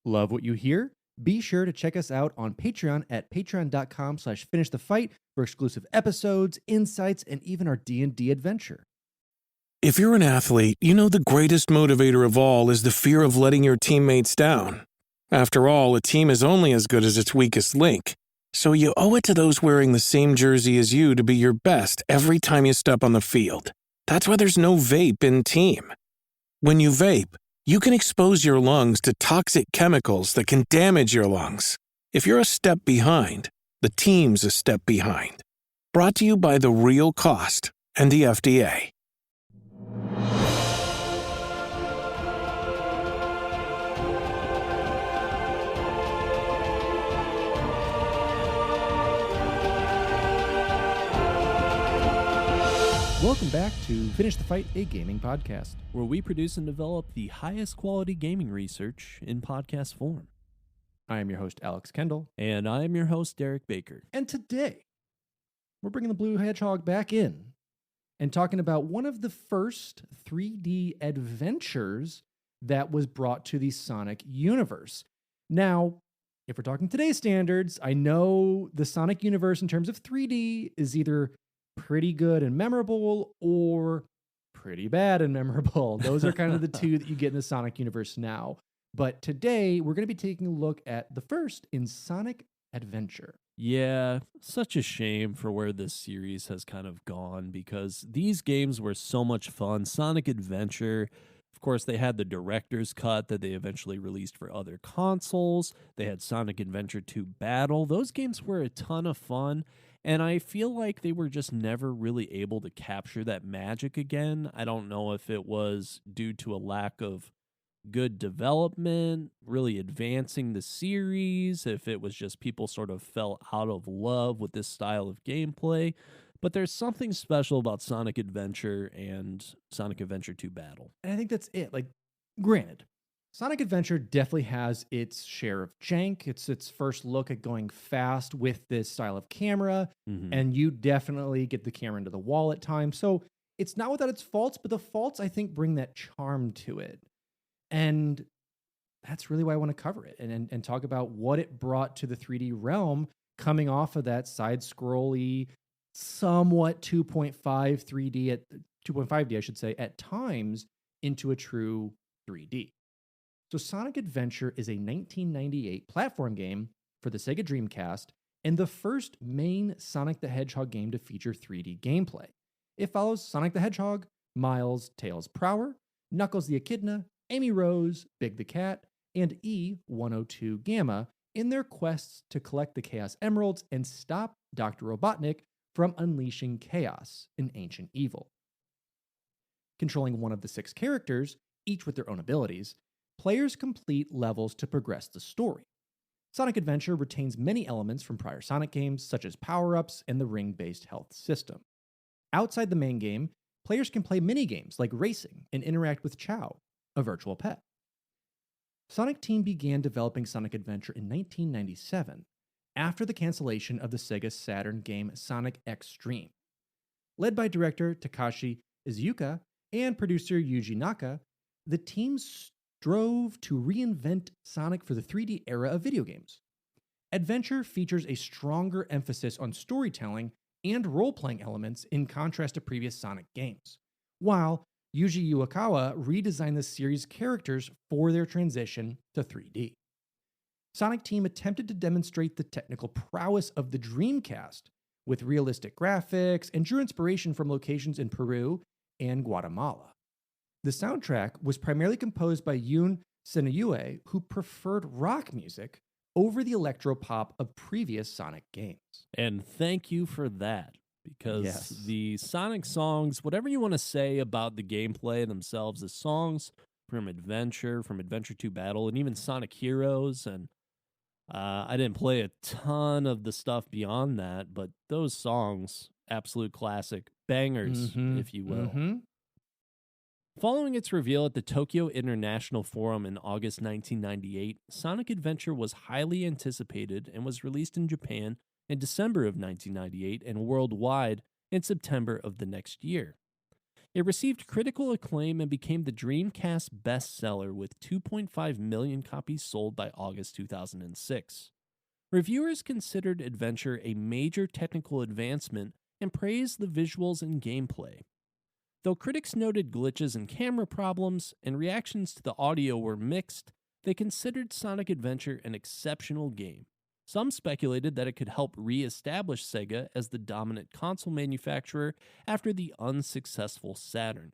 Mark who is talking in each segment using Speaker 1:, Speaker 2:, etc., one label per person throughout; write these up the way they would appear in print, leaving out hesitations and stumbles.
Speaker 1: Love what you hear? Be sure to check us out on Patreon at patreon.com/finishthefight for exclusive episodes, insights, and even our D&D adventure.
Speaker 2: If you're an athlete, you know the greatest motivator of all is the fear of letting your teammates down. After all, a team is only as good as its weakest link. So you owe it to those wearing the same jersey as you to be your best every time you step on the field. That's why there's no vape in team. When you vape, you can expose your lungs to toxic chemicals that can damage your lungs. If you're a step behind, the team's a step behind. Brought to you by The Real Cost and the FDA.
Speaker 1: Welcome back to Finish the Fight, a gaming podcast.
Speaker 3: Where we produce and develop the highest quality gaming research in podcast form.
Speaker 1: I am your host, Alex Kendall.
Speaker 3: And I am your host, Derek Baker.
Speaker 1: And today, we're bringing the Blue Hedgehog back in and talking about one of the first 3D adventures that was brought to the Sonic universe. Now, if we're talking today's standards, I know the Sonic universe in terms of 3D is either pretty good and memorable or pretty bad and memorable. Those are kind of the two that you get in the Sonic universe now. But today, we're going to be taking a look at the first in Sonic Adventure.
Speaker 3: Yeah, such a shame for where this series has kind of gone because these games were so much fun. Sonic Adventure, of course, they had the director's cut that they eventually released for other consoles. They had Sonic Adventure 2 Battle. Those games were a ton of fun. And I feel like they were just never really able to capture that magic again. I don't know if it was due to a lack of good development, really advancing the series, if it was just people sort of fell out of love with this style of gameplay. But there's something special about Sonic Adventure and Sonic Adventure 2 Battle.
Speaker 1: And I think that's it. Like, granted, Sonic Adventure definitely has its share of jank. It's its first look at going fast with this style of camera, and you definitely get the camera into the wall at times. So it's not without its faults, but the faults, I think, bring that charm to it. And that's really why I want to cover it and talk about what it brought to the 3D realm coming off of that side-scrolly, somewhat 2.5D, I should say, at times into a true 3D. So Sonic Adventure is a 1998 platform game for the Sega Dreamcast and the first main Sonic the Hedgehog game to feature 3D gameplay. It follows Sonic the Hedgehog, Miles, Tails Prower, Knuckles the Echidna, Amy Rose, Big the Cat, and E-102 Gamma in their quests to collect the Chaos Emeralds and stop Dr. Robotnik from unleashing chaos, an ancient evil. Controlling one of the 6 characters, each with their own abilities, players complete levels to progress the story. Sonic Adventure retains many elements from prior Sonic games, such as power-ups and the ring-based health system. Outside the main game, players can play mini-games like racing and interact with Chao, a virtual pet. Sonic Team began developing Sonic Adventure in 1997, after the cancellation of the Sega Saturn game Sonic X-Treme. Led by director Takashi Izuka and producer Yuji Naka, the team strove to reinvent Sonic for the 3D era of video games. Adventure features a stronger emphasis on storytelling and role-playing elements in contrast to previous Sonic games, while Yuji Uekawa redesigned the series' characters for their transition to 3D. Sonic Team attempted to demonstrate the technical prowess of the Dreamcast with realistic graphics and drew inspiration from locations in Peru and Guatemala. The soundtrack was primarily composed by Yoon Senuyue, who preferred rock music over the electro-pop of previous Sonic games.
Speaker 3: And thank you for that, because the Sonic songs, whatever you want to say about the gameplay themselves, the songs from Adventure 2 Battle, and even Sonic Heroes, and I didn't play a ton of the stuff beyond that, but those songs, absolute classic bangers, if you will. Following its reveal at the Tokyo International Forum in August 1998, Sonic Adventure was highly anticipated and was released in Japan in December of 1998 and worldwide in September of the next year. It received critical acclaim and became the Dreamcast bestseller with 2.5 million copies sold by August 2006. Reviewers considered Adventure a major technical advancement and praised the visuals and gameplay. Though critics noted glitches and camera problems, and reactions to the audio were mixed, they considered Sonic Adventure an exceptional game. Some speculated that it could help re-establish Sega as the dominant console manufacturer after the unsuccessful Saturn.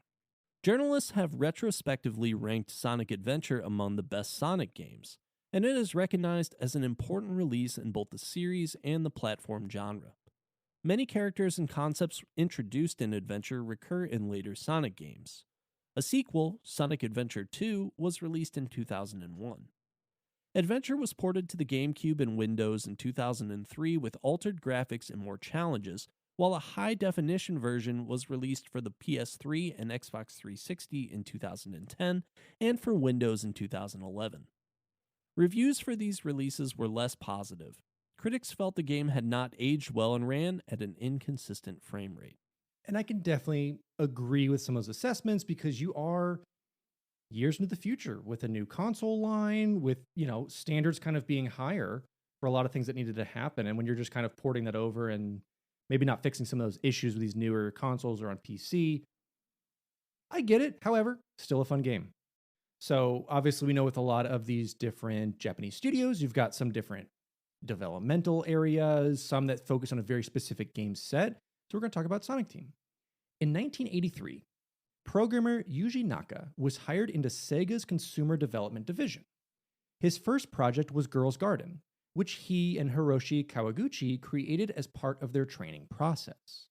Speaker 3: Journalists have retrospectively ranked Sonic Adventure among the best Sonic games, and it is recognized as an important release in both the series and the platform genre. Many characters and concepts introduced in Adventure recur in later Sonic games. A sequel, Sonic Adventure 2, was released in 2001. Adventure was ported to the GameCube and Windows in 2003 with altered graphics and more challenges, while a high-definition version was released for the PS3 and Xbox 360 in 2010 and for Windows in 2011. Reviews for these releases were less positive. Critics felt the game had not aged well and ran at an inconsistent frame rate.
Speaker 1: And I can definitely agree with some of those assessments because you are years into the future with a new console line, with, standards kind of being higher for a lot of things that needed to happen. And when you're just kind of porting that over and maybe not fixing some of those issues with these newer consoles or on PC, I get it. However, still a fun game. So obviously we know with a lot of these different Japanese studios, you've got some different developmental areas, some that focus on a very specific game set. So we're going to talk about Sonic Team. In 1983, programmer Yuji Naka was hired into Sega's consumer development division. His first project was Girls' Garden, which he and Hiroshi Kawaguchi created as part of their training process.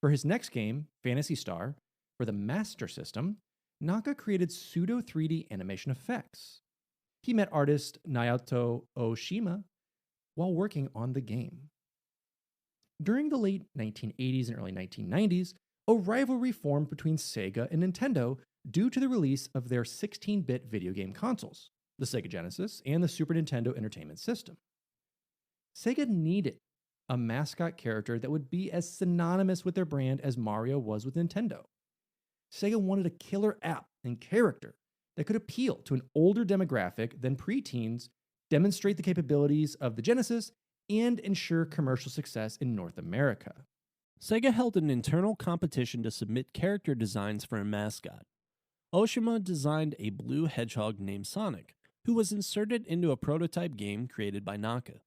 Speaker 1: For his next game, Phantasy Star, for the Master System, Naka created pseudo 3D animation effects. He met artist Naoto Oshima while working on the game. During the late 1980s and early 1990s, a rivalry formed between Sega and Nintendo due to the release of their 16-bit video game consoles, the Sega Genesis and the Super Nintendo Entertainment System. Sega needed a mascot character that would be as synonymous with their brand as Mario was with Nintendo. Sega wanted a killer app and character that could appeal to an older demographic than preteens, demonstrate the capabilities of the Genesis, and ensure commercial success in North America.
Speaker 3: Sega held an internal competition to submit character designs for a mascot. Oshima designed a blue hedgehog named Sonic, who was inserted into a prototype game created by Naka.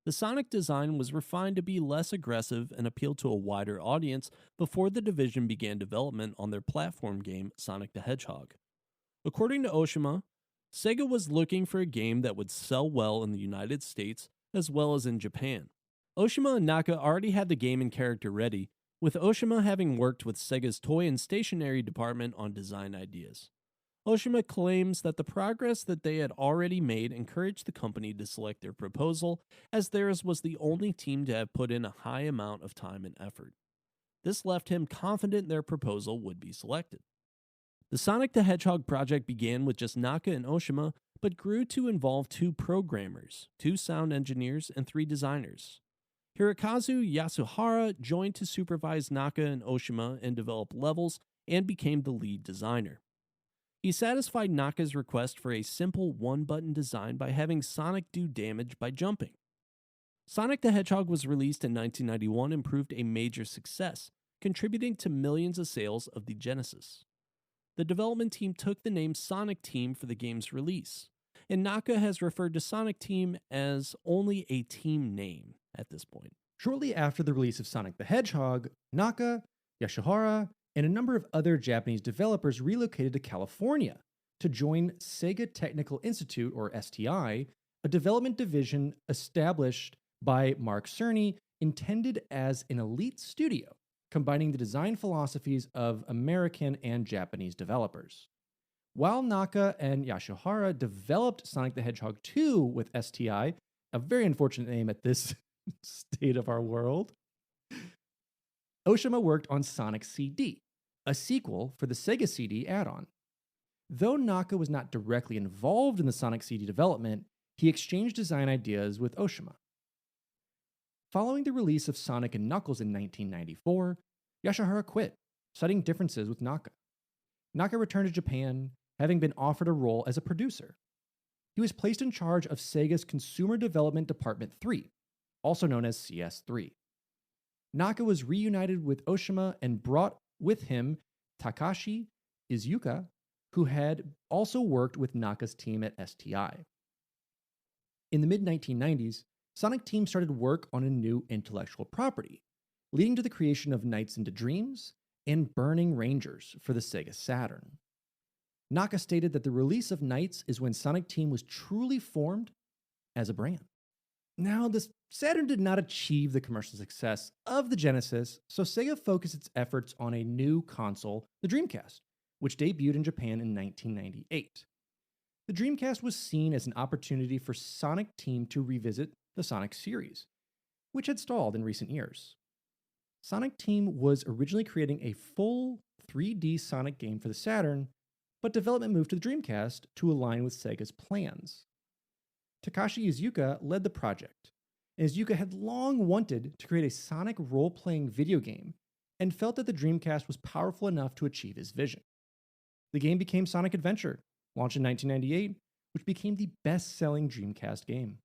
Speaker 3: The Sonic design was refined to be less aggressive and appeal to a wider audience before the division began development on their platform game, Sonic the Hedgehog. According to Oshima, Sega was looking for a game that would sell well in the United States as well as in Japan. Oshima and Naka already had the game and character ready, with Oshima having worked with Sega's toy and stationery department on design ideas. Oshima claims that the progress that they had already made encouraged the company to select their proposal, as theirs was the only team to have put in a high amount of time and effort. This left him confident their proposal would be selected. The Sonic the Hedgehog project began with just Naka and Oshima, but grew to involve 2 programmers, 2 sound engineers, and 3 designers. Hirokazu Yasuhara joined to supervise Naka and Oshima and develop levels and became the lead designer. He satisfied Naka's request for a simple one-button design by having Sonic do damage by jumping. Sonic the Hedgehog was released in 1991 and proved a major success, contributing to millions of sales of the Genesis. The development team took the name Sonic Team for the game's release, and Naka has referred to Sonic Team as only a team name at this point.
Speaker 1: Shortly after the release of Sonic the Hedgehog, Naka, Yasuhara, and a number of other Japanese developers relocated to California to join Sega Technical Institute, or STI, a development division established by Mark Cerny, intended as an elite studio, combining the design philosophies of American and Japanese developers. While Naka and Yasuhara developed Sonic the Hedgehog 2 with STI, a very unfortunate name at this state of our world, Oshima worked on Sonic CD, a sequel for the Sega CD add-on. Though Naka was not directly involved in the Sonic CD development, he exchanged design ideas with Oshima. Following the release of Sonic & Knuckles in 1994, Yasuhara quit, citing differences with Naka. Naka returned to Japan, having been offered a role as a producer. He was placed in charge of Sega's Consumer Development Department 3, also known as CS3. Naka was reunited with Oshima and brought with him Takashi Izuka, who had also worked with Naka's team at STI. In the mid-1990s, Sonic Team started work on a new intellectual property, leading to the creation of Nights into Dreams and Burning Rangers for the Sega Saturn. Naka stated that the release of Nights is when Sonic Team was truly formed as a brand. Now, the Saturn did not achieve the commercial success of the Genesis, so Sega focused its efforts on a new console, the Dreamcast, which debuted in Japan in 1998. The Dreamcast was seen as an opportunity for Sonic Team to revisit the Sonic series, which had stalled in recent years. Sonic Team was originally creating a full 3D Sonic game for the Saturn, but development moved to the Dreamcast to align with Sega's plans. Takashi Izuka led the project, and Izuka had long wanted to create a Sonic role-playing video game and felt that the Dreamcast was powerful enough to achieve his vision. The game became Sonic Adventure, launched in 1998, which became the best-selling Dreamcast game.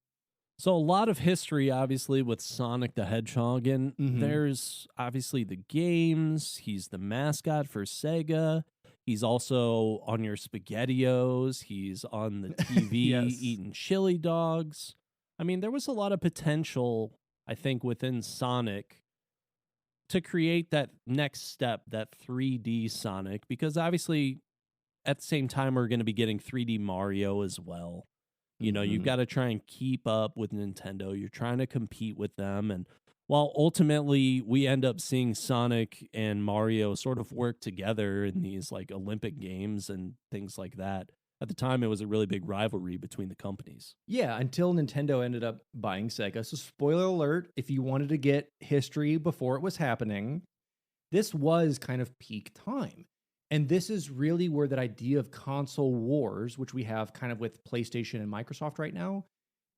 Speaker 3: So a lot of history, obviously, with Sonic the Hedgehog, and there's obviously the games. He's the mascot for Sega. He's also on your SpaghettiOs. He's on the TV
Speaker 1: Yes.
Speaker 3: eating chili dogs. I mean, there was a lot of potential, I think, within Sonic to create that next step, that 3D Sonic, because obviously at the same time, we're going to be getting 3D Mario as well. You know, you've got to try and keep up with Nintendo. You're trying to compete with them. And while ultimately we end up seeing Sonic and Mario sort of work together in these like Olympic games and things like that, at the time it was a really big rivalry between the companies.
Speaker 1: Yeah, until Nintendo ended up buying Sega. So spoiler alert, if you wanted to get history before it was happening, this was kind of peak time. And this is really where that idea of console wars, which we have kind of with PlayStation and Microsoft right now,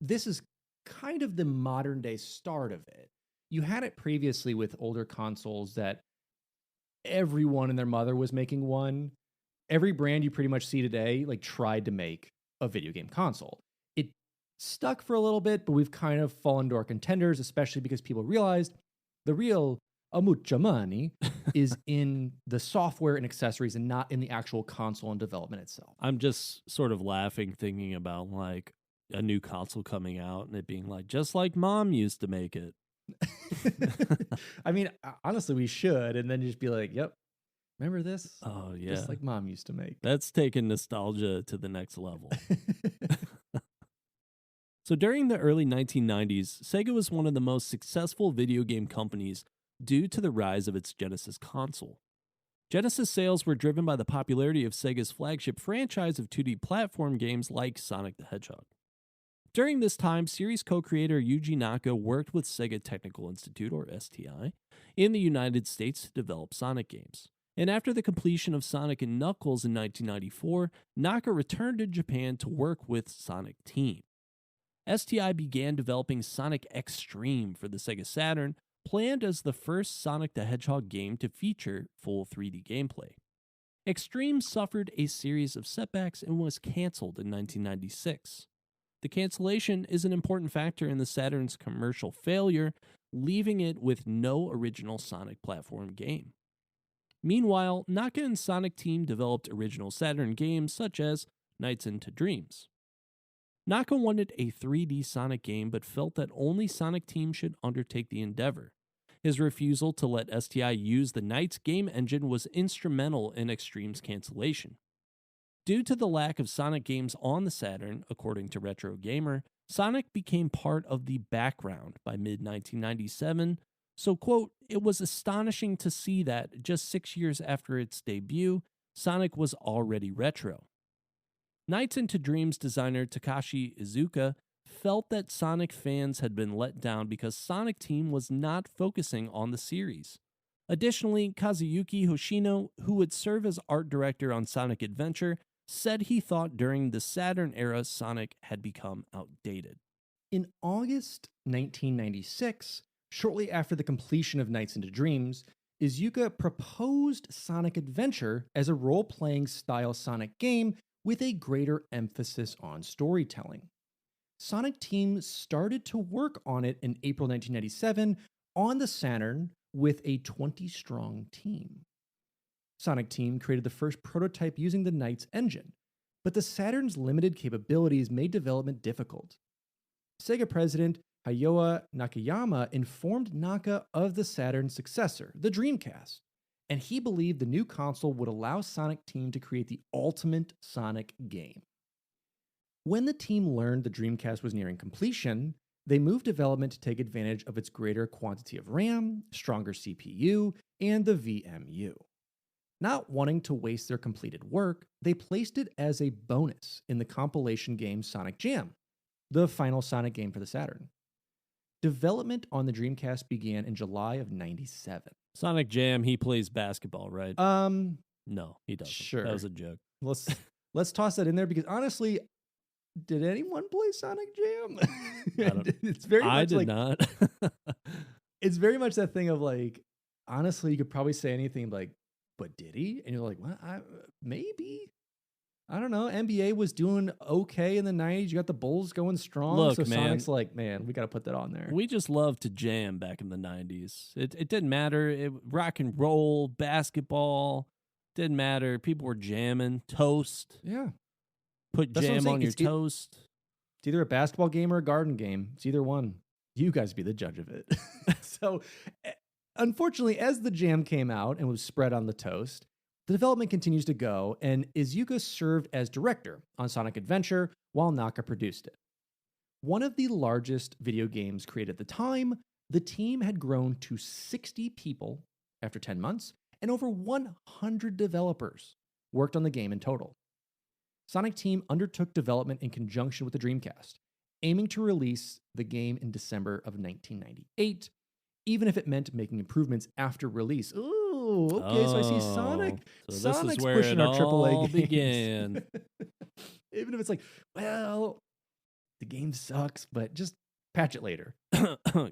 Speaker 1: this is kind of the modern day start of it. You had it previously with older consoles that everyone and their mother was making one. Every brand you pretty much see today like tried to make a video game console. It stuck for a little bit, but we've kind of fallen to our contenders, especially because people realized the real mucha money is in the software and accessories and not in the actual console and development itself.
Speaker 3: I'm just sort of laughing thinking about like a new console coming out and it being like, just like mom used to make it.
Speaker 1: I mean, honestly, we should. And then just be like, yep, remember this?
Speaker 3: Oh, yeah.
Speaker 1: Just like mom used to make.
Speaker 3: That's taking nostalgia to the next level. So during the early 1990s, Sega was one of the most successful video game companies due to the rise of its Genesis console. Genesis sales were driven by the popularity of Sega's flagship franchise of 2D platform games like Sonic the Hedgehog. During this time, series co-creator Yuji Naka worked with Sega Technical Institute, or STI, in the United States to develop Sonic games. And after the completion of Sonic & Knuckles in 1994, Naka returned to Japan to work with Sonic Team. STI began developing Sonic X-Treme for the Sega Saturn, planned as the first Sonic the Hedgehog game to feature full 3D gameplay. X-Treme suffered a series of setbacks and was canceled in 1996. The cancellation is an important factor in the Saturn's commercial failure, leaving it with no original Sonic platform game. Meanwhile, Naka and Sonic Team developed original Saturn games such as Nights into Dreams. Naka wanted a 3D Sonic game but felt that only Sonic Team should undertake the endeavor. His refusal to let STI use the Nights game engine was instrumental in X-Treme's cancellation. Due to the lack of Sonic games on the Saturn, according to Retro Gamer, Sonic became part of the background by mid-1997, so, quote, it was astonishing to see that, just 6 years after its debut, Sonic was already retro. Nights into Dreams designer Takashi Izuka felt that Sonic fans had been let down because Sonic Team was not focusing on the series. Additionally, Kazuyuki Hoshino, who would serve as art director on Sonic Adventure, said he thought during the Saturn era Sonic had become outdated.
Speaker 1: In August 1996, shortly after the completion of Nights into Dreams, Iizuka proposed Sonic Adventure as a role-playing style Sonic game with a greater emphasis on storytelling. Sonic Team started to work on it in April 1997 on the Saturn with a 20-strong team. Sonic Team created the first prototype using the Knights engine, but the Saturn's limited capabilities made development difficult. Sega president Hayao Nakayama informed Naka of the Saturn's successor, the Dreamcast, and he believed the new console would allow Sonic Team to create the ultimate Sonic game. When the team learned the Dreamcast was nearing completion, they moved development to take advantage of its greater quantity of RAM, stronger CPU, and the VMU. Not wanting to waste their completed work, they placed it as a bonus in the compilation game Sonic Jam, the final Sonic game for the Saturn. Development on the Dreamcast began in July of 97.
Speaker 3: Sonic Jam, he plays basketball, right? No, he doesn't.
Speaker 1: Sure.
Speaker 3: That was a joke.
Speaker 1: Let's toss that in there because honestly, did anyone play Sonic Jam? It's very much
Speaker 3: I did not.
Speaker 1: It's very much that thing of like, honestly, you could probably say anything like, but did he? And you're like, well, maybe. I don't know. NBA was doing okay in the 90s. You got the Bulls going strong.
Speaker 3: Look,
Speaker 1: so
Speaker 3: man,
Speaker 1: Sonic's like, man, we got to put that on there.
Speaker 3: We just loved to jam back in the 90s. It didn't matter. Rock and roll, basketball, didn't matter. People were jamming. Toast.
Speaker 1: Yeah.
Speaker 3: Put jam on your toast.
Speaker 1: It's either a basketball game or a garden game. It's either one. You guys be the judge of it. So, unfortunately, as the jam came out and was spread on the toast, the development continues to go, and Iizuka served as director on Sonic Adventure while Naka produced it. One of the largest video games created at the time, the team had grown to 60 people after 10 months, and over 100 developers worked on the game in total. Sonic Team undertook development in conjunction with the Dreamcast, aiming to release the game in December of 1998, even if it meant making improvements after release. Ooh, okay, so I see Sonic.
Speaker 3: So
Speaker 1: Sonic's
Speaker 3: this is where
Speaker 1: pushing
Speaker 3: it
Speaker 1: our AAA
Speaker 3: all
Speaker 1: games.
Speaker 3: began.
Speaker 1: Even if it's like, well, the game sucks, but just patch it later.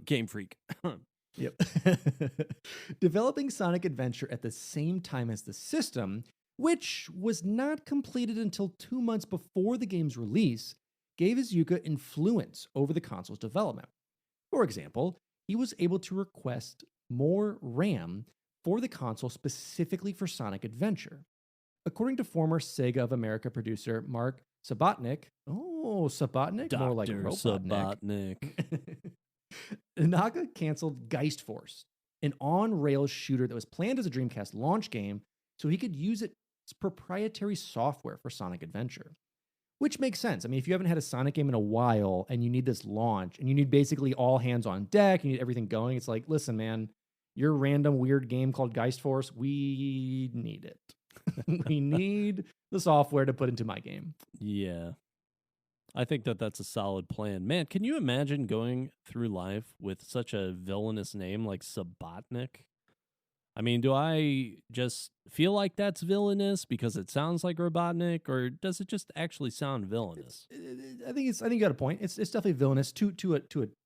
Speaker 3: Game Freak.
Speaker 1: Yep. Developing Sonic Adventure at the same time as the system, which was not completed until 2 months before the game's release, gave Iizuka influence over the console's development. For example, he was able to request more RAM for the console specifically for Sonic Adventure. According to former Sega of America producer Mark Subotnick, Subotnick? More like
Speaker 3: Robotnik.
Speaker 1: Naka canceled Geist Force, an on-rails shooter that was planned as a Dreamcast launch game so he could use its proprietary software for Sonic Adventure. Which makes sense. I mean, if you haven't had a Sonic game in a while and you need this launch and you need basically all hands on deck, you need everything going, it's like, listen, man, your random weird game called Geist Force, we need it. We need the software to put into my game.
Speaker 3: Yeah. I think that's a solid plan. Man, can you imagine going through life with such a villainous name like Subotnick? I mean, do I just feel like that's villainous because it sounds like Robotnik, or does it just actually sound villainous?
Speaker 1: I think you got a point. It's definitely villainous to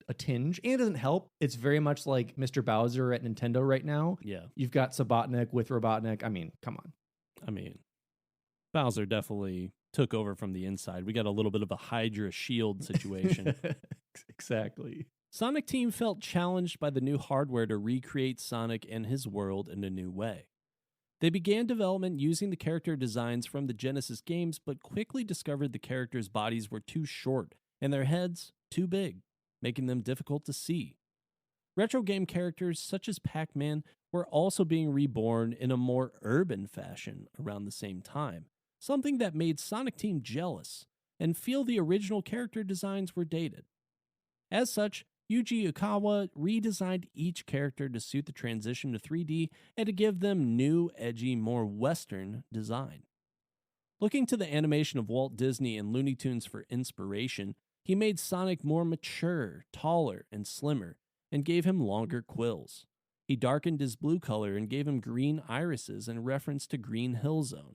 Speaker 1: a tinge, and it doesn't help. It's very much like Mr. Bowser at Nintendo right now.
Speaker 3: Yeah,
Speaker 1: you've got Subotnick with Robotnik. I mean, come on.
Speaker 3: I mean, Bowser definitely took over from the inside. We got a little bit of a Hydra shield situation.
Speaker 1: Exactly.
Speaker 3: Sonic Team felt challenged by the new hardware to recreate Sonic and his world in a new way. They began development using the character designs from the Genesis games, but quickly discovered the characters' bodies were too short and their heads too big, making them difficult to see. Retro game characters such as Pac-Man were also being reborn in a more urban fashion around the same time, something that made Sonic Team jealous and feel the original character designs were dated. As such, Yuji Ikawa redesigned each character to suit the transition to 3D and to give them new, edgy, more Western design. Looking to the animation of Walt Disney and Looney Tunes for inspiration, he made Sonic more mature, taller, and slimmer, and gave him longer quills. He darkened his blue color and gave him green irises in reference to Green Hill Zone.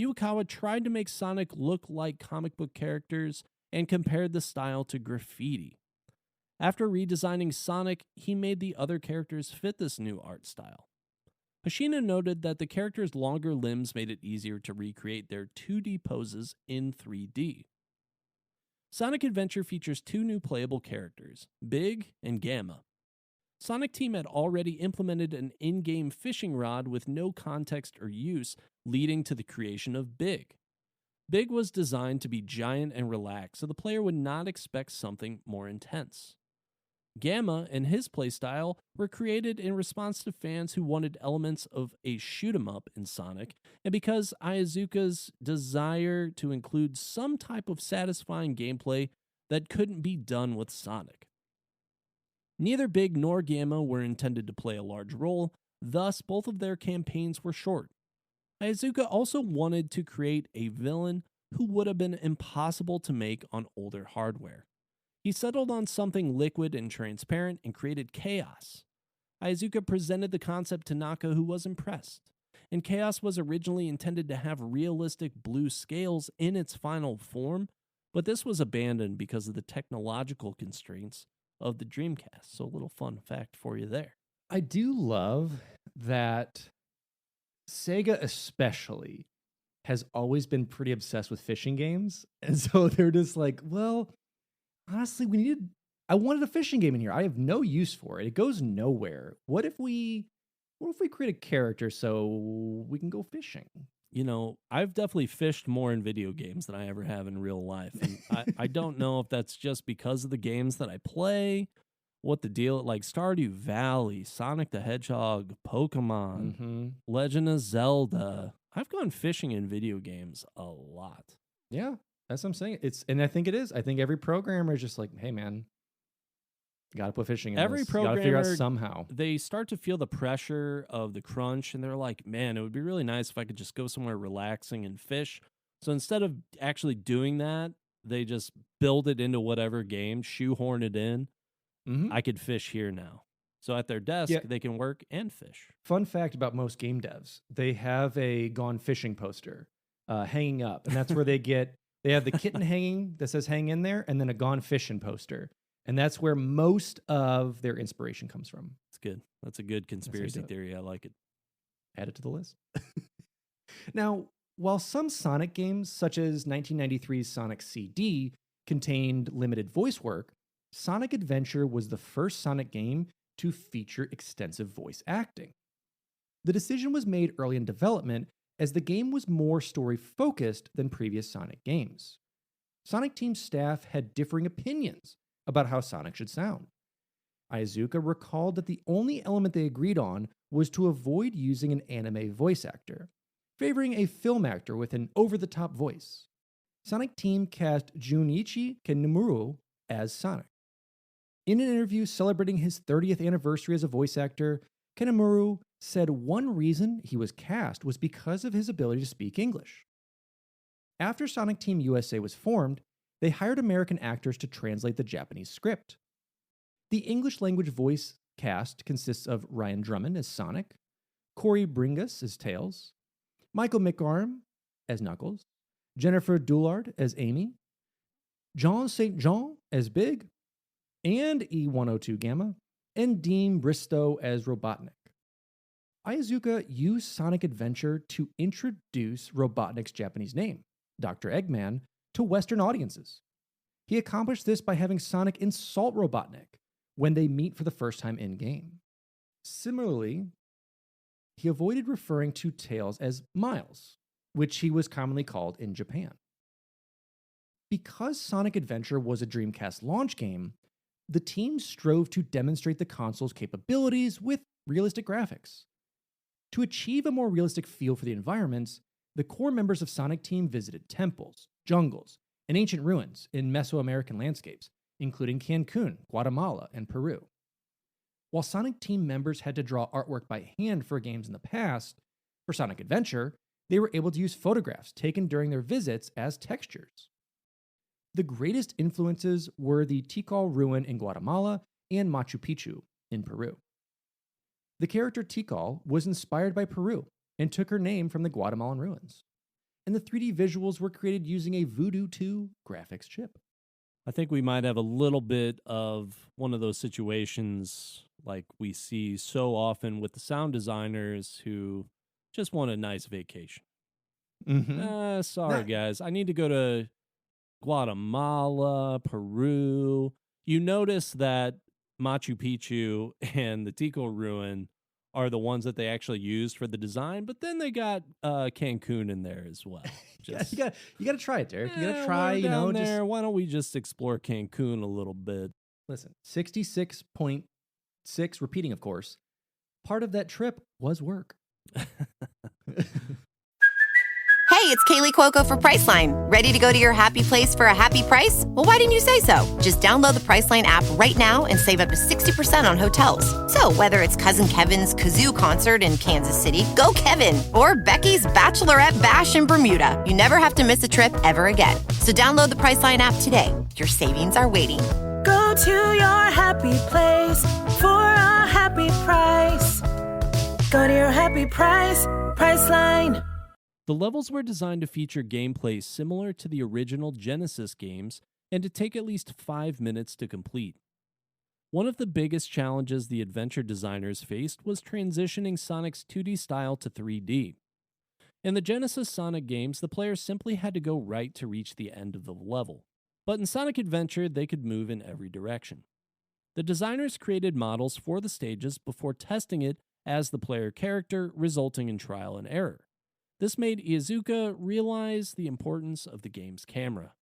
Speaker 3: Yuikawa tried to make Sonic look like comic book characters and compared the style to graffiti. After redesigning Sonic, he made the other characters fit this new art style. Hoshino noted that the character's longer limbs made it easier to recreate their 2D poses in 3D. Sonic Adventure features 2 new playable characters, Big and Gamma. Sonic Team had already implemented an in-game fishing rod with no context or use, leading to the creation of Big. Big was designed to be giant and relaxed, so the player would not expect something more intense. Gamma and his playstyle were created in response to fans who wanted elements of a shoot-'em-up in Sonic, and because Iizuka's desire to include some type of satisfying gameplay that couldn't be done with Sonic. Neither Big nor Gamma were intended to play a large role, thus both of their campaigns were short. Iizuka also wanted to create a villain who would have been impossible to make on older hardware. He settled on something liquid and transparent and created Chaos. Iizuka presented the concept to Naka, who was impressed. And Chaos was originally intended to have realistic blue scales in its final form, but this was abandoned because of the technological constraints of the Dreamcast. So a little fun fact for you there.
Speaker 1: I do love that Sega especially has always been pretty obsessed with fishing games. And so they're just like, well, honestly, I wanted a fishing game in here. I have no use for it. It goes nowhere. What if we create a character so we can go fishing?
Speaker 3: You know, I've definitely fished more in video games than I ever have in real life. And I don't know if that's just because of the games that I play, what the deal, like Stardew Valley, Sonic the Hedgehog, Pokemon, Legend of Zelda. I've gone fishing in video games a lot.
Speaker 1: Yeah, that's what I'm saying. And I think it is. I think every programmer is just like, hey man, you got to put fishing in
Speaker 3: every
Speaker 1: this.
Speaker 3: programmer,
Speaker 1: you got to figure out somehow.
Speaker 3: They start to feel the pressure of the crunch, and they're like, man, it would be really nice if I could just go somewhere relaxing and fish. So instead of actually doing that, they just build it into whatever game, shoehorn it in. I could fish here now. So at their desk, they can work and fish.
Speaker 1: Fun fact about most game devs, they have a gone fishing poster hanging up. And that's where they have the kitten hanging that says hang in there, and then a gone fishing poster. And that's where most of their inspiration comes from.
Speaker 3: It's good. That's a good conspiracy theory. I like it.
Speaker 1: Add it to the list. Now, while some Sonic games, such as 1993's Sonic CD, contained limited voice work, Sonic Adventure was the first Sonic game to feature extensive voice acting. The decision was made early in development as the game was more story-focused than previous Sonic games. Sonic Team staff had differing opinions about how Sonic should sound. Iizuka recalled that the only element they agreed on was to avoid using an anime voice actor, favoring a film actor with an over-the-top voice. Sonic Team cast Junichi Kanemaru as Sonic. In an interview celebrating his 30th anniversary as a voice actor, Kanemaru said one reason he was cast was because of his ability to speak English. After Sonic Team USA was formed, they hired American actors to translate the Japanese script. The English language voice cast consists of Ryan Drummond as Sonic, Corey Bringus as Tails, Michael McArm as Knuckles, Jennifer Doulard as Amy, John St. John as Big, and E102 Gamma, and Dean Bristow as Robotnik. Iizuka used Sonic Adventure to introduce Robotnik's Japanese name, Dr. Eggman, to Western audiences. He accomplished this by having Sonic insult Robotnik when they meet for the first time in-game. Similarly, he avoided referring to Tails as Miles, which he was commonly called in Japan. Because Sonic Adventure was a Dreamcast launch game, the team strove to demonstrate the console's capabilities with realistic graphics. To achieve a more realistic feel for the environments, the core members of Sonic Team visited temples, jungles, and ancient ruins in Mesoamerican landscapes, including Cancun, Guatemala, and Peru. While Sonic Team members had to draw artwork by hand for games in the past, for Sonic Adventure, they were able to use photographs taken during their visits as textures. The greatest influences were the Tikal ruin in Guatemala and Machu Picchu in Peru. The character Tikal was inspired by Peru and took her name from the Guatemalan ruins. And the 3D visuals were created using a Voodoo 2 graphics chip.
Speaker 3: I think we might have a little bit of one of those situations like we see so often with the sound designers who just want a nice vacation. Sorry, guys. I need to go to Guatemala, Peru. You notice that Machu Picchu and the Tikal ruin are the ones that they actually used for the design, but then they got Cancun in there as well.
Speaker 1: Just, you got to try it, Derek. You got to try,
Speaker 3: why don't we just explore Cancun a little bit?
Speaker 1: Listen, 66.6, repeating, of course. Part of that trip was work.
Speaker 4: Hey, it's Kaylee Cuoco for Priceline. Ready to go to your happy place for a happy price? Well, why didn't you say so? Just download the Priceline app right now and save up to 60% on hotels. So whether it's Cousin Kevin's Kazoo Concert in Kansas City, go Kevin, or Becky's Bachelorette Bash in Bermuda, you never have to miss a trip ever again. So download the Priceline app today. Your savings are waiting.
Speaker 5: Go to your happy place for a happy price. Go to your happy price, Priceline.
Speaker 3: The levels were designed to feature gameplay similar to the original Genesis games and to take at least 5 minutes to complete. One of the biggest challenges the adventure designers faced was transitioning Sonic's 2D style to 3D. In the Genesis Sonic games, the player simply had to go right to reach the end of the level, but in Sonic Adventure, they could move in every direction. The designers created models for the stages before testing it as the player character, resulting in trial and error. This made Iizuka realize the importance of the game's camera.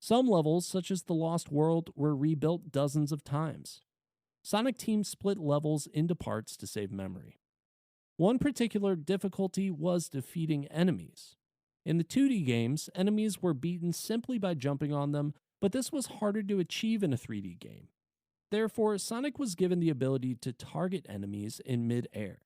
Speaker 3: Some levels, such as the Lost World, were rebuilt dozens of times. Sonic Team split levels into parts to save memory. One particular difficulty was defeating enemies. In the 2D games, enemies were beaten simply by jumping on them, but this was harder to achieve in a 3D game. Therefore, Sonic was given the ability to target enemies in mid-air.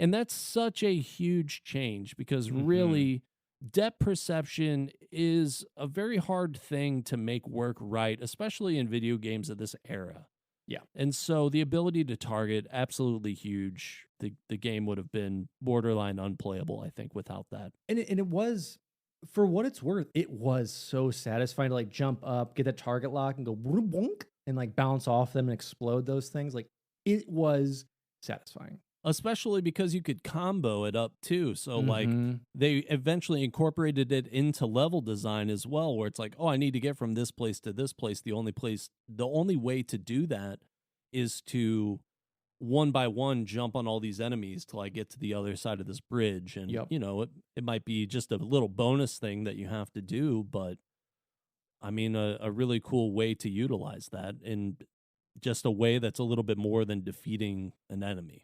Speaker 3: And that's such a huge change because really, depth perception is a very hard thing to make work right, especially in video games of this era.
Speaker 1: Yeah.
Speaker 3: And so the ability to target, absolutely huge. The game would have been borderline unplayable, I think, without that.
Speaker 1: And it was, for what it's worth, it was so satisfying to like jump up, get that target lock and go bonk and like bounce off them and explode those things. Like it was satisfying.
Speaker 3: Especially because you could combo it up too. So like they eventually incorporated it into level design as well, where it's like, oh, I need to get from this place to this place. The only way to do that is to one by one jump on all these enemies till I get to the other side of this bridge. And you know, it might be just a little bonus thing that you have to do, but I mean a really cool way to utilize that in just a way that's a little bit more than defeating an enemy.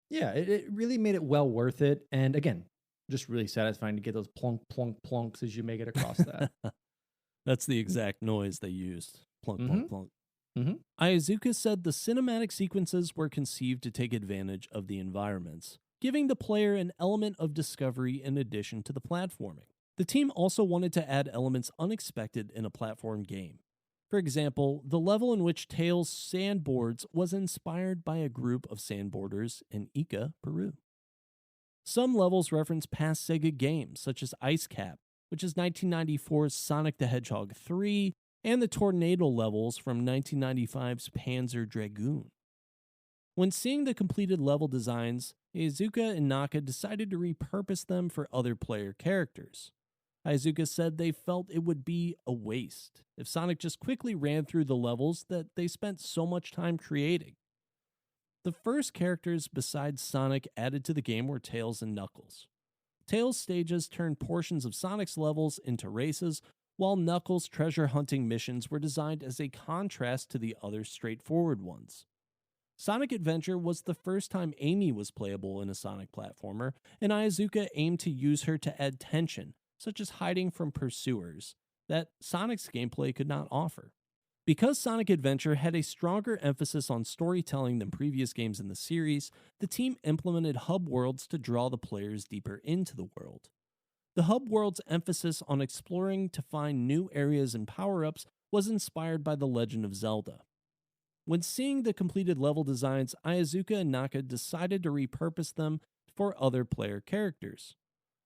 Speaker 1: Yeah, it really made it well worth it. And again, just really satisfying to get those plunk, plunk, plunks as you make it across that.
Speaker 3: That's the exact noise they used. Plunk, plunk, plunk. Iizuka said the cinematic sequences were conceived to take advantage of the environments, giving the player an element of discovery in addition to the platforming. The team also wanted to add elements unexpected in a platform game. For example, the level in which Tails sandboards was inspired by a group of sandboarders in Ica, Peru. Some levels reference past Sega games, such as Ice Cap, which is 1994's Sonic the Hedgehog 3, and the tornado levels from 1995's Panzer Dragoon. When seeing the completed level designs, Iizuka and Naka decided to repurpose them for other player characters. Iizuka said they felt it would be a waste if Sonic just quickly ran through the levels that they spent so much time creating. The first characters besides Sonic added to the game were Tails and Knuckles. Tails' stages turned portions of Sonic's levels into races, while Knuckles' treasure hunting missions were designed as a contrast to the other straightforward ones. Sonic Adventure was the first time Amy was playable in a Sonic platformer, and Iizuka aimed to use her to add tension, such as hiding from pursuers, that Sonic's gameplay could not offer. Because Sonic Adventure had a stronger emphasis on storytelling than previous games in the series, the team implemented hub worlds to draw the players deeper into the world. The hub world's emphasis on exploring to find new areas and power-ups was inspired by The Legend of Zelda. When seeing the completed level designs, Iizuka and Naka decided to repurpose them for other player characters.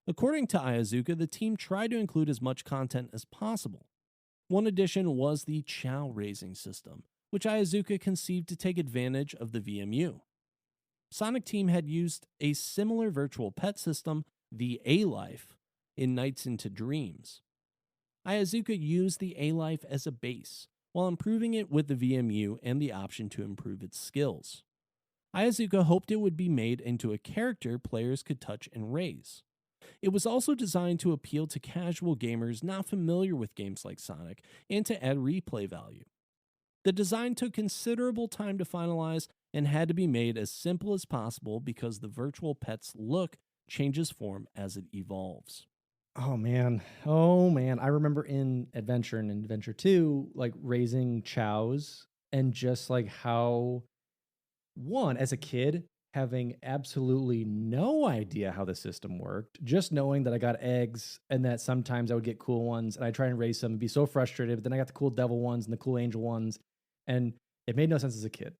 Speaker 3: According to Iizuka, the team tried to include as much content as possible. One addition was the Chao raising system, which Iizuka conceived to take advantage of the VMU. Sonic Team had used a similar virtual pet system, the A-Life, in Nights into Dreams. Iizuka used the A-Life as a base, while improving it with the VMU and the option to improve its skills. Iizuka hoped it would be made into a character players could touch and raise. It was also designed to appeal to casual gamers not familiar with games like Sonic and to add replay value. The design took considerable time to finalize and had to be made as simple as possible because the virtual pet's look changes form as it evolves.
Speaker 1: Oh man. I remember in Adventure and Adventure 2, like raising Chaos and just like how, one, as a kid, having absolutely no idea how the system worked, just knowing that I got eggs and that sometimes I would get cool ones and I'd try and raise them and be so frustrated, but then I got the cool devil ones and the cool angel ones. And it made no sense as a kid.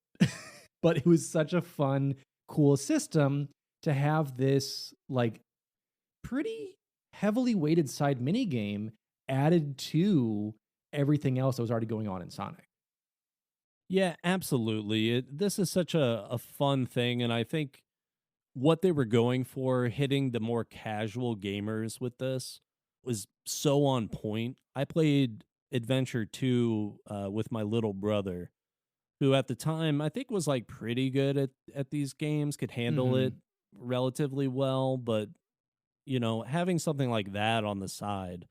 Speaker 1: But it was such a fun, cool system to have this like pretty heavily weighted side mini game added to everything else that was already going on in Sonic.
Speaker 3: Yeah, absolutely. This is such a fun thing, and I think what they were going for, hitting the more casual gamers with this, was so on point. I played Adventure 2 with my little brother, who at the time I think was like pretty good at these games, could handle it relatively well, but you know, having something like that on the side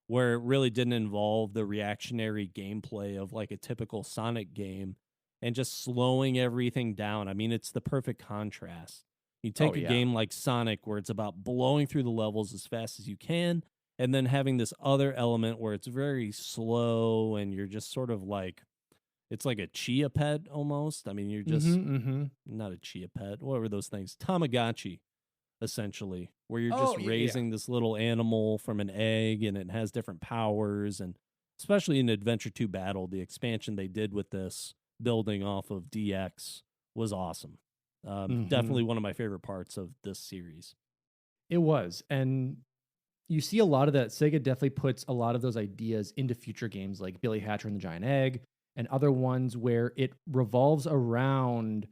Speaker 3: where it really didn't involve the reactionary gameplay of like a typical Sonic game and just slowing everything down. I mean, it's the perfect contrast. You take a game like Sonic where it's about blowing through the levels as fast as you can, and then having this other element where it's very slow and you're just sort of like, it's like a chia pet almost. I mean, you're just not a chia pet. What were those things? Tamagotchi, essentially, where you're just raising this little animal from an egg and it has different powers. And especially in Adventure 2 Battle, the expansion they did with this, building off of DX, was awesome. Definitely one of my favorite parts of this series.
Speaker 1: It was. And you see a lot of that. Sega definitely puts a lot of those ideas into future games like Billy Hatcher and the Giant Egg and other ones where it revolves around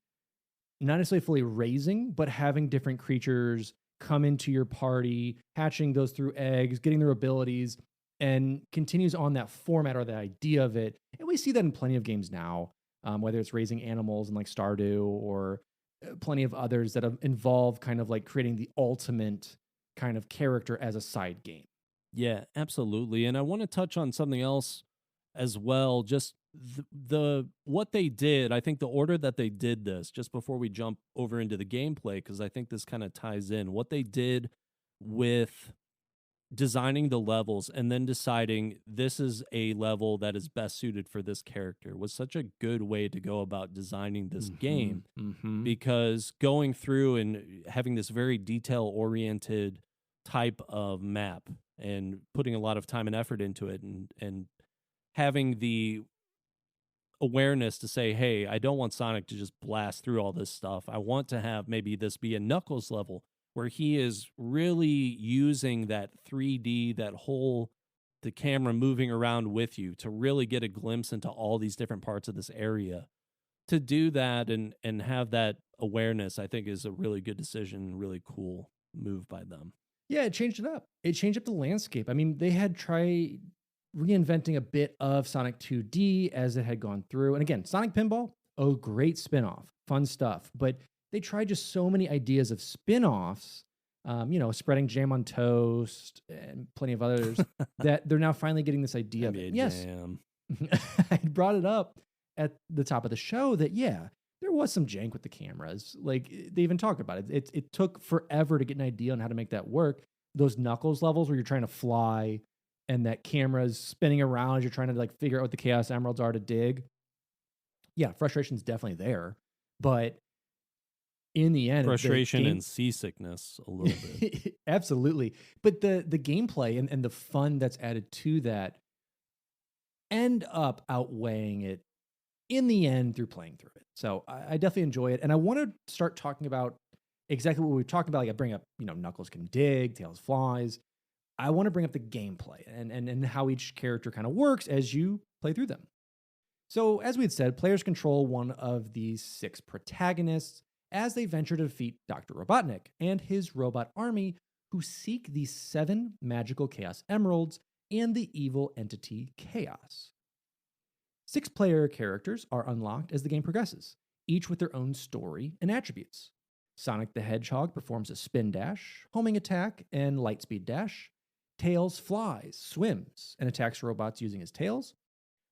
Speaker 1: not necessarily fully raising, but having different creatures come into your party, hatching those through eggs, getting their abilities, and continues on that format or the idea of it. And we see that in plenty of games now, whether it's raising animals in like Stardew or plenty of others that involve kind of like creating the ultimate kind of character as a side game.
Speaker 3: Yeah, absolutely. And I want to touch on something else as well. Just the what they did. I think the order that they did this, just before we jump over into the gameplay, because I think this kind of ties in what they did with designing the levels and then deciding this is a level that is best suited for this character, was such a good way to go about designing this game. Because going through and having this very detail oriented type of map and putting a lot of time and effort into it, and having the awareness to say, hey, I don't want Sonic to just blast through all this stuff. I want to have maybe this be a Knuckles level where he is really using that 3D, that whole, the camera moving around with you to really get a glimpse into all these different parts of this area. To do that and have that awareness, I think is a really good decision, really cool move by them.
Speaker 1: Yeah, it changed it up. It changed up the landscape. I mean, they had tried reinventing a bit of Sonic 2D as it had gone through. And again, Sonic Pinball, oh, great spinoff, fun stuff. But they tried just so many ideas of spinoffs, spreading jam on toast and plenty of others that they're now finally getting this idea of it. Yes, I brought it up at the top of the show that, yeah, there was some jank with the cameras. Like they even talk about it. It took forever to get an idea on how to make that work. Those Knuckles levels where you're trying to fly and that camera's spinning around as you're trying to like figure out what the Chaos Emeralds are to dig. Yeah, frustration's definitely there. But in the end,
Speaker 3: frustration and seasickness a little bit.
Speaker 1: Absolutely. But the gameplay and the fun that's added to that end up outweighing it in the end through playing through it. So I definitely enjoy it. And I want to start talking about exactly what we've talked about. Like I bring up, Knuckles can dig, Tails flies. I want to bring up the gameplay and how each character kind of works as you play through them. So, as we had said, players control one of these 6 protagonists as they venture to defeat Dr. Robotnik and his robot army, who seek the 7 magical Chaos Emeralds and the evil entity Chaos. 6 player characters are unlocked as the game progresses, each with their own story and attributes. Sonic the Hedgehog performs a spin dash, homing attack, and lightspeed dash. Tails flies, swims, and attacks robots using his tails.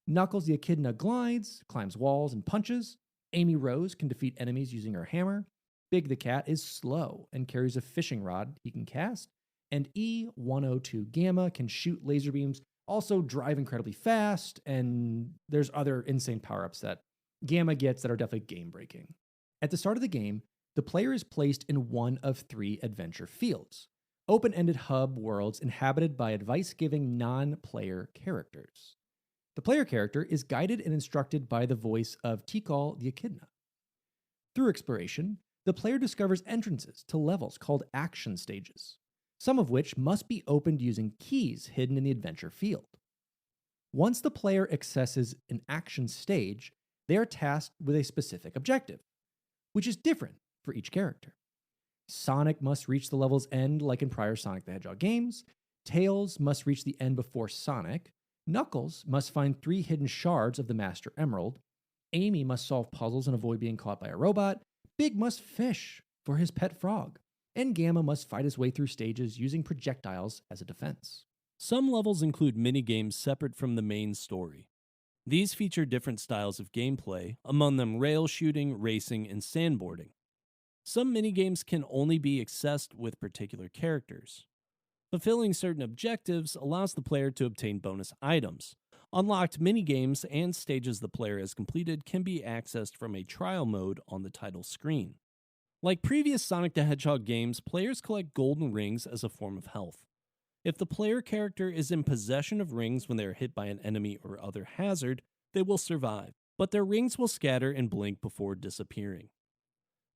Speaker 1: Knuckles the Echidna glides, climbs walls, and punches. Amy Rose can defeat enemies using her hammer. Big the Cat is slow and carries a fishing rod he can cast. And E102 Gamma can shoot laser beams, also drive incredibly fast, and there's other insane power-ups that Gamma gets that are definitely game-breaking. At the start of the game, the player is placed in one of 3 adventure fields, open-ended hub worlds inhabited by advice-giving non-player characters. The player character is guided and instructed by the voice of Tikal the Echidna. Through exploration, the player discovers entrances to levels called action stages, some of which must be opened using keys hidden in the adventure field. Once the player accesses an action stage, they are tasked with a specific objective, which is different for each character. Sonic must reach the level's end like in prior Sonic the Hedgehog games. Tails must reach the end before Sonic. Knuckles must find 3 hidden shards of the Master Emerald. Amy must solve puzzles and avoid being caught by a robot. Big must fish for his pet frog. And Gamma must fight his way through stages using projectiles as a defense.
Speaker 3: Some levels include minigames separate from the main story. These feature different styles of gameplay, among them rail shooting, racing, and sandboarding. Some minigames can only be accessed with particular characters. Fulfilling certain objectives allows the player to obtain bonus items. Unlocked minigames and stages the player has completed can be accessed from a trial mode on the title screen. Like previous Sonic the Hedgehog games, players collect golden rings as a form of health. If the player character is in possession of rings when they are hit by an enemy or other hazard, they will survive, but their rings will scatter and blink before disappearing.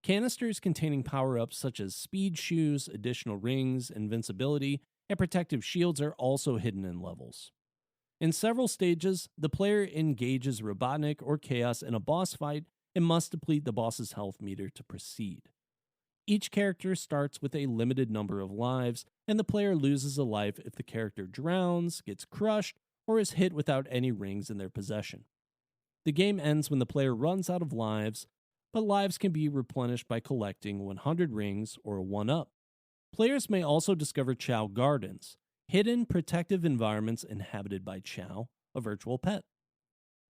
Speaker 3: Canisters containing power-ups such as speed shoes, additional rings, invincibility, and protective shields are also hidden in levels. In several stages, the player engages Robotnik or Chaos in a boss fight and must deplete the boss's health meter to proceed. Each character starts with a limited number of lives, and the player loses a life if the character drowns, gets crushed, or is hit without any rings in their possession. The game ends when the player runs out of lives, but lives can be replenished by collecting 100 rings or a 1-up. Players may also discover Chao Gardens, hidden protective environments inhabited by Chao, a virtual pet.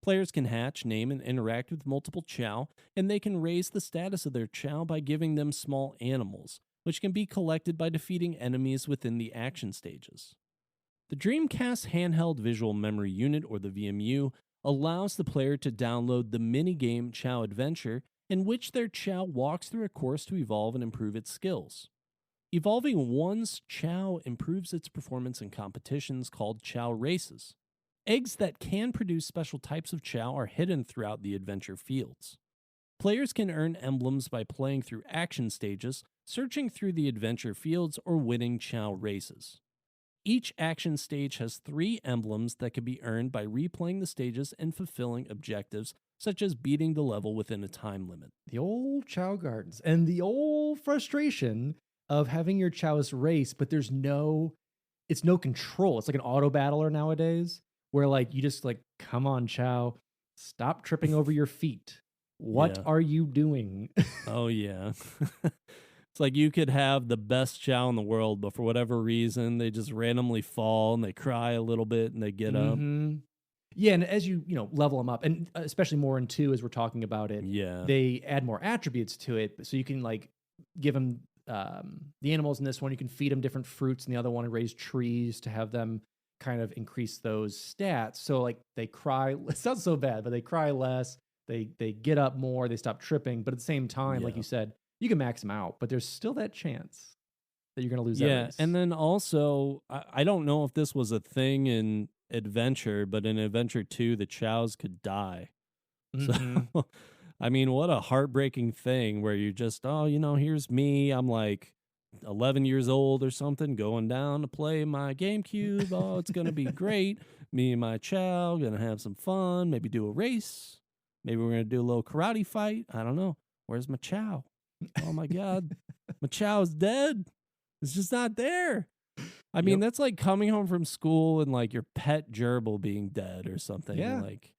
Speaker 3: Players can hatch, name, and interact with multiple Chao, and they can raise the status of their Chao by giving them small animals, which can be collected by defeating enemies within the action stages. The Dreamcast Handheld Visual Memory Unit, or the VMU, allows the player to download the minigame Chao Adventure, in which their Chao walks through a course to evolve and improve its skills. Evolving one's Chao improves its performance in competitions called Chao races. Eggs that can produce special types of Chao are hidden throughout the adventure fields. Players can earn emblems by playing through action stages, searching through the adventure fields, or winning Chao races. Each action stage has 3 emblems that can be earned by replaying the stages and fulfilling objectives, such as beating the level within a time limit.
Speaker 1: The old Chao Gardens and the old frustration of having your Chaos race, but it's no control. It's like an auto battler nowadays where like you just like, come on, Chao, stop tripping over your feet. What are you doing?
Speaker 3: Oh, yeah. It's like you could have the best Chao in the world, but for whatever reason, they just randomly fall and they cry a little bit and they get up.
Speaker 1: Yeah, and as you level them up, and especially more in 2 as we're talking about it, they add more attributes to it. So you can like give them the animals in this one, you can feed them different fruits, and the other one raise trees to have them kind of increase those stats. So like they cry, it sounds so bad, but they cry less, they get up more, they stop tripping, but at the same time, like you said, you can max them out, but there's still that chance that you're going to lose that race.
Speaker 3: And then also, I don't know if this was a thing in Adventure, but in Adventure 2, the Chaos could die. So, I mean, what a heartbreaking thing where you just, here's me. I'm like 11 years old or something, going down to play my GameCube. Oh, it's going to be great. Me and my Chao gonna have some fun. Maybe do a race. Maybe we're gonna do a little karate fight. I don't know. Where's my Chao? Oh my God, my Chao's dead. It's just not there. I mean, that's like coming home from school and like your pet gerbil being dead or something.
Speaker 1: Yeah.
Speaker 3: Like,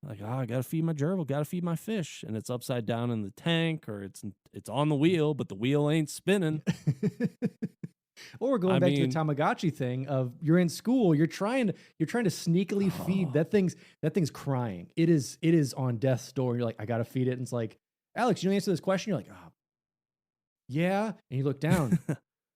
Speaker 3: I gotta feed my gerbil, gotta feed my fish, and it's upside down in the tank, or it's on the wheel, but the wheel ain't spinning.
Speaker 1: Or we're going back to the Tamagotchi thing of you're in school, you're trying to sneakily feed that thing's crying. It is on death's door. You're like, I gotta feed it, and it's like, Alex, you know the answer to this question? You're like, oh, yeah, and you look down,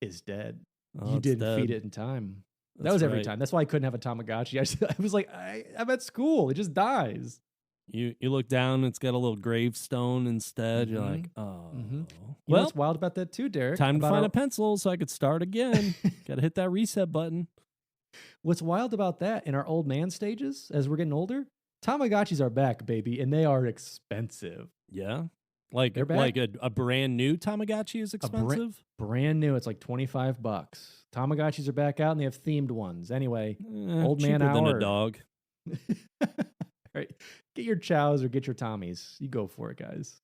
Speaker 1: it's dead. You didn't feed it in time. That was every time. That's why I couldn't have a Tamagotchi. I was like, I'm at school. It just dies.
Speaker 3: You look down, it's got a little gravestone instead. You're like, oh.
Speaker 1: You know
Speaker 3: Well,
Speaker 1: what's wild about that too, Derek?
Speaker 3: time to find a pencil so I could start again. Got to hit that reset button.
Speaker 1: What's wild about that in our old man stages, as we're getting older, Tamagotchis are back, baby, and they are expensive.
Speaker 3: Yeah. Like
Speaker 1: They're back.
Speaker 3: like a brand new Tamagotchi is expensive?
Speaker 1: Brand new. It's like $25. Tamagotchis are back out, and they have themed ones. Anyway, old man
Speaker 3: cheaper
Speaker 1: hour.
Speaker 3: than a dog.
Speaker 1: Right. Get your Chaos or get your Tommies. You go for it, guys.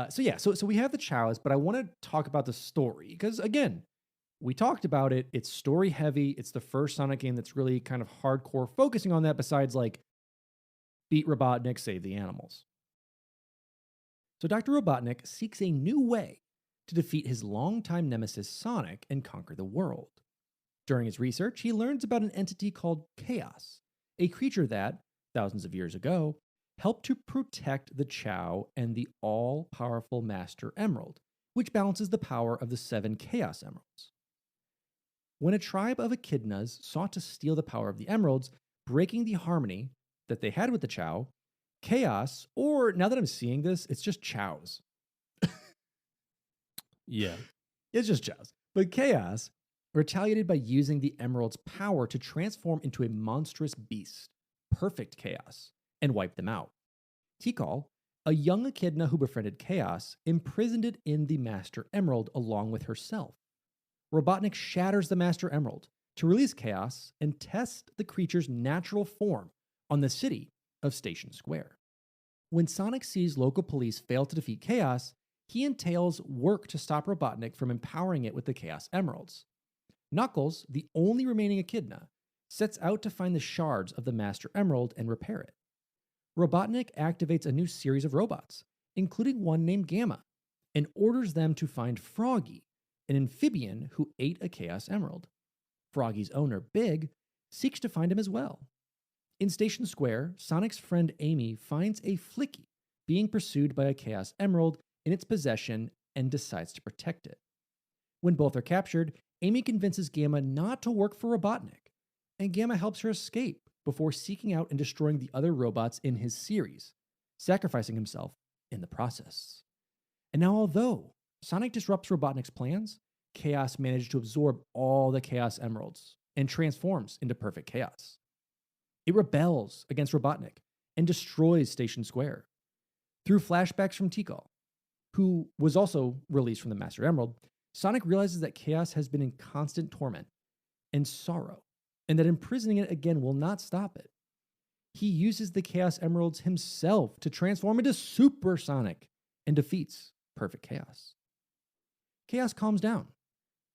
Speaker 1: So we have the Chaos, but I want to talk about the story because, again, we talked about it. It's story heavy. It's the first Sonic game that's really kind of hardcore focusing on that besides like beat Robotnik, save the animals. So Dr. Robotnik seeks a new way to defeat his longtime nemesis Sonic and conquer the world. During his research, he learns about an entity called Chaos, a creature that, thousands of years ago, helped to protect the Chao and the all-powerful Master Emerald, which balances the power of the 7 Chaos Emeralds. When a tribe of echidnas sought to steal the power of the emeralds, breaking the harmony that they had with the Chao, Chaos, or now that I'm seeing this, it's just Chaos.
Speaker 3: Yeah.
Speaker 1: It's just Chaos. But Chaos retaliated by using the emerald's power to transform into a monstrous beast, Perfect Chaos, and wipe them out. Tikal, a young echidna who befriended Chaos, imprisoned it in the Master Emerald along with herself. Robotnik shatters the Master Emerald to release Chaos and test the creature's natural form on the city of Station Square. When Sonic sees local police fail to defeat Chaos, he entails work to stop Robotnik from empowering it with the Chaos Emeralds. Knuckles, the only remaining echidna, sets out to find the shards of the Master Emerald and repair it. Robotnik activates a new series of robots, including one named Gamma, and orders them to find Froggy, an amphibian who ate a Chaos Emerald. Froggy's owner, Big, seeks to find him as well. In Station Square, Sonic's friend Amy finds a Flicky being pursued by a Chaos Emerald in its possession and decides to protect it. When both are captured, Amy convinces Gamma not to work for Robotnik, and Gamma helps her escape before seeking out and destroying the other robots in his series, sacrificing himself in the process. And now, although Sonic disrupts Robotnik's plans, Chaos manages to absorb all the Chaos Emeralds and transforms into Perfect Chaos. It rebels against Robotnik and destroys Station Square. Through flashbacks from Tikal, who was also released from the Master Emerald, Sonic realizes that Chaos has been in constant torment and sorrow, and that imprisoning it again will not stop it. He uses the Chaos Emeralds himself to transform into Super Sonic and defeats Perfect Chaos. Chaos calms down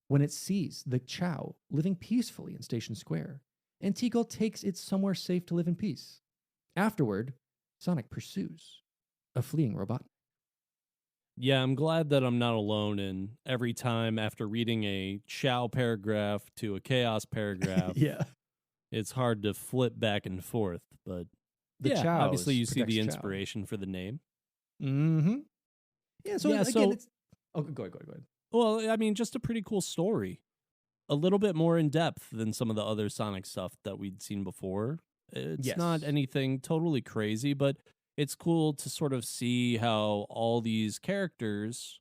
Speaker 1: when it sees the Chao living peacefully in Station Square, and Tikal takes it somewhere safe to live in peace. Afterward, Sonic pursues a fleeing robot.
Speaker 3: Yeah, I'm glad that I'm not alone in every time after reading a Chao paragraph to a Chaos paragraph.
Speaker 1: Yeah.
Speaker 3: It's hard to flip back and forth, but
Speaker 1: Chaos
Speaker 3: obviously you see
Speaker 1: protects
Speaker 3: the
Speaker 1: Chao.
Speaker 3: inspiration for the name.
Speaker 1: Mm-hmm. Yeah, so again, it's... Oh, go ahead.
Speaker 3: Well, I mean, just a pretty cool story. A little bit more in depth than some of the other Sonic stuff that we'd seen before. It's not anything totally crazy, but it's cool to sort of see how all these characters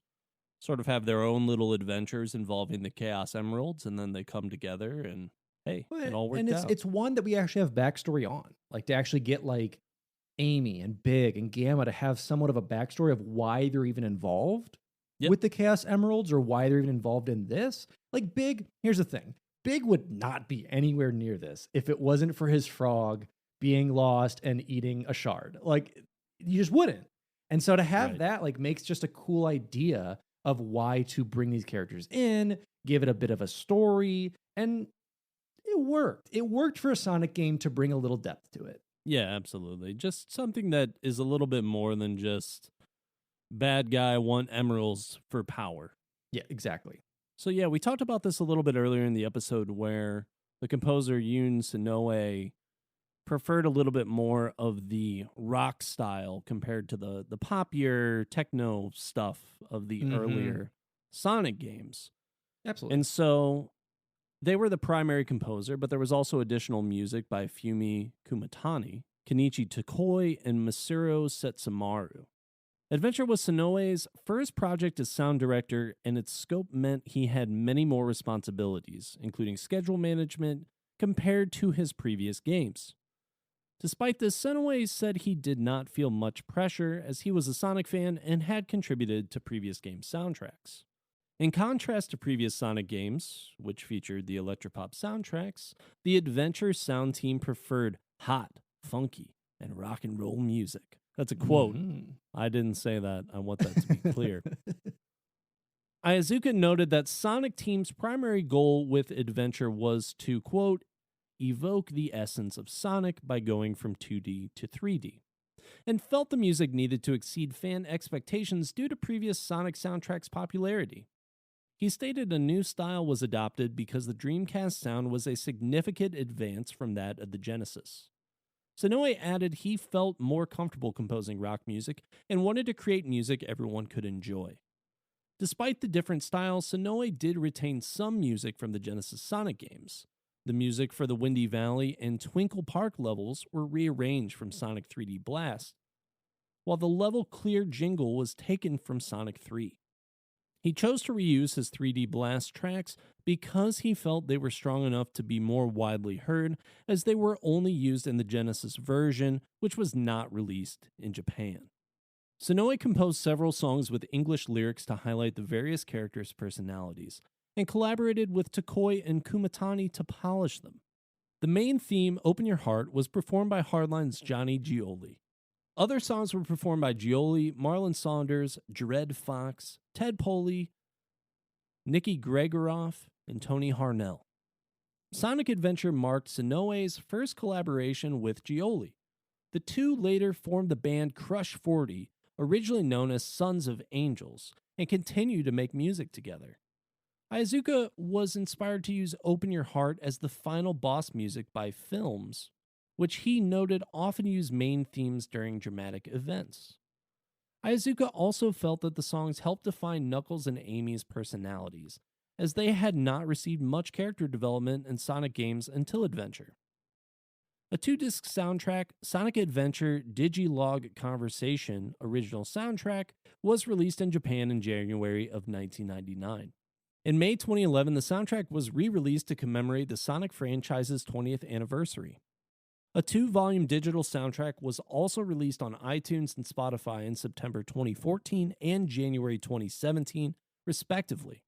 Speaker 3: sort of have their own little adventures involving the Chaos Emeralds, and then they come together, and hey, it all worked out.
Speaker 1: It's one that we actually have backstory on, like to actually get like Amy and Big and Gamma to have somewhat of a backstory of why they're even involved with the Chaos Emeralds or why they're even involved in this. Like Big, here's the thing. Big would not be anywhere near this if it wasn't for his frog being lost and eating a shard. Like, you just wouldn't. And so to have that, like, makes just a cool idea of why to bring these characters in, give it a bit of a story, and it worked. It worked for a Sonic game to bring a little depth to it.
Speaker 3: Yeah, absolutely. Just something that is a little bit more than just bad guy want emeralds for power.
Speaker 1: Yeah, exactly.
Speaker 3: So yeah, we talked about this a little bit earlier in the episode where the composer Yoon Sonoe preferred a little bit more of the rock style compared to the poppier techno stuff of the earlier Sonic games.
Speaker 1: Absolutely.
Speaker 3: And so they were the primary composer, but there was also additional music by Fumi Kumatani, Kenichi Tokoi, and Masaru Setsumaru. Adventure was Sonoe's first project as sound director, and its scope meant he had many more responsibilities, including schedule management, compared to his previous games. Despite this, Sonoe said he did not feel much pressure as he was a Sonic fan and had contributed to previous game soundtracks. In contrast to previous Sonic games, which featured the electropop soundtracks, the Adventure sound team preferred hot, funky, and rock and roll music. That's a quote. I didn't say that. I want that to be clear. Ayazuka noted that Sonic Team's primary goal with Adventure was to, quote, evoke the essence of Sonic by going from 2D to 3D, and felt the music needed to exceed fan expectations due to previous Sonic soundtracks' popularity. He stated a new style was adopted because the Dreamcast sound was a significant advance from that of the Genesis. Sonoe added he felt more comfortable composing rock music and wanted to create music everyone could enjoy. Despite the different styles, Sonoe did retain some music from the Genesis Sonic games. The music for the Windy Valley and Twinkle Park levels were rearranged from Sonic 3D Blast, while the level clear jingle was taken from Sonic 3. He chose to reuse his 3D Blast tracks because he felt they were strong enough to be more widely heard, as they were only used in the Genesis version, which was not released in Japan. Sonoe composed several songs with English lyrics to highlight the various characters' personalities, and collaborated with Tokoi and Kumatani to polish them. The main theme, Open Your Heart, was performed by Hardline's Johnny Gioli. Other songs were performed by Gioli, Marlon Saunders, Jared Fox, Ted Poley, Nikki Gregoroff, and Tony Harnell. Sonic Adventure marked Sonoe's first collaboration with Gioli. The two later formed the band Crush 40, originally known as Sons of Angels, and continued to make music together. Ayazuka was inspired to use Open Your Heart as the final boss music by films, which he noted often used main themes during dramatic events. Ayazuka also felt that the songs helped define Knuckles and Amy's personalities, as they had not received much character development in Sonic games until Adventure. A 2-disc soundtrack, Sonic Adventure Digilog Conversation original soundtrack, was released in Japan in January of 1999. In May 2011, the soundtrack was re-released to commemorate the Sonic franchise's 20th anniversary. A 2-volume digital soundtrack was also released on iTunes and Spotify in September 2014 and January 2017, respectively.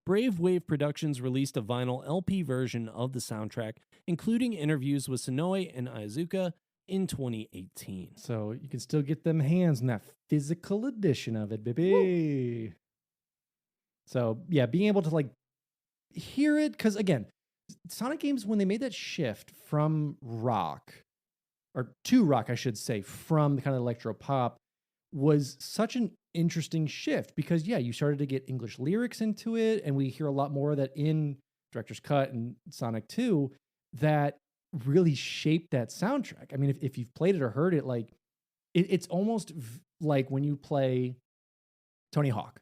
Speaker 3: Brave Wave Productions released a vinyl LP version of the soundtrack, including interviews with Sonoe and Ayazuka in 2018.
Speaker 1: So you can still get them hands on that physical edition of it, baby. Woo. So yeah, being able to like hear it, because again, Sonic games, when they made that shift from rock, or to rock, I should say, from the kind of electro pop, was such an interesting shift because, yeah, you started to get English lyrics into it, and we hear a lot more of that in Director's Cut and Sonic 2 that really shaped that soundtrack. I mean, if you've played it or heard it, like, it's almost like when you play Tony Hawk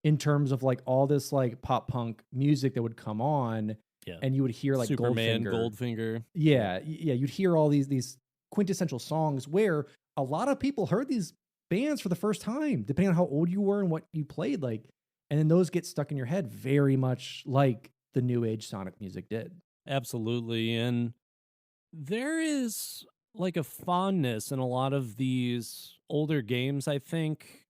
Speaker 1: in terms of like all this like pop punk music that would come on. Yeah. And you would hear like
Speaker 3: Superman, Goldfinger.
Speaker 1: Yeah, you'd hear all these quintessential songs where a lot of people heard these bands for the first time, depending on how old you were and what you played, like, and then those get stuck in your head very much like the new age Sonic music did.
Speaker 3: Absolutely. And there is like a fondness in a lot of these older games, I think.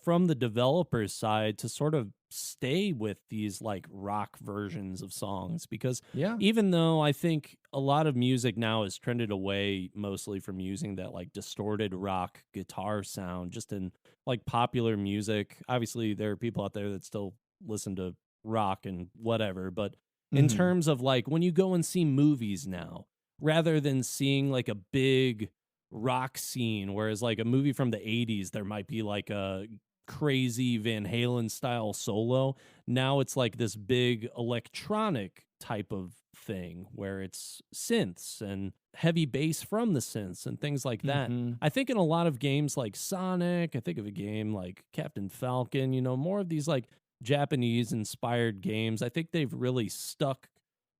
Speaker 3: from the developer's side to sort of stay with these like rock versions of songs, because even though I think a lot of music now has trended away mostly from using that like distorted rock guitar sound just in like popular music. Obviously there are people out there that still listen to rock and whatever, but in terms of like when you go and see movies now, rather than seeing like a big rock scene, whereas like a movie from the 80s there might be like a crazy Van Halen style solo, now it's like this big electronic type of thing where it's synths and heavy bass from the synths and things like that. I think in a lot of games like Sonic, I think of a game like Captain Falcon, you know, more of these like Japanese inspired games, I think they've really stuck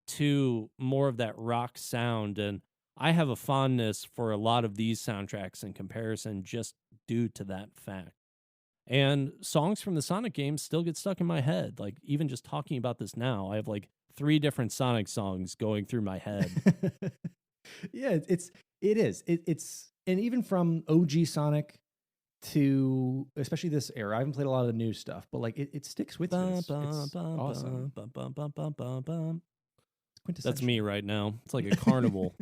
Speaker 3: to more of that rock sound, and I have a fondness for a lot of these soundtracks in comparison just due to that fact. And songs from the Sonic games still get stuck in my head. Like, even just talking about this now, I have like 3 different Sonic songs going through my head.
Speaker 1: Yeah, it's and even from OG Sonic to especially this era, I haven't played a lot of the new stuff, but like it sticks with you. It's awesome.
Speaker 3: That's me right now. It's like a carnival.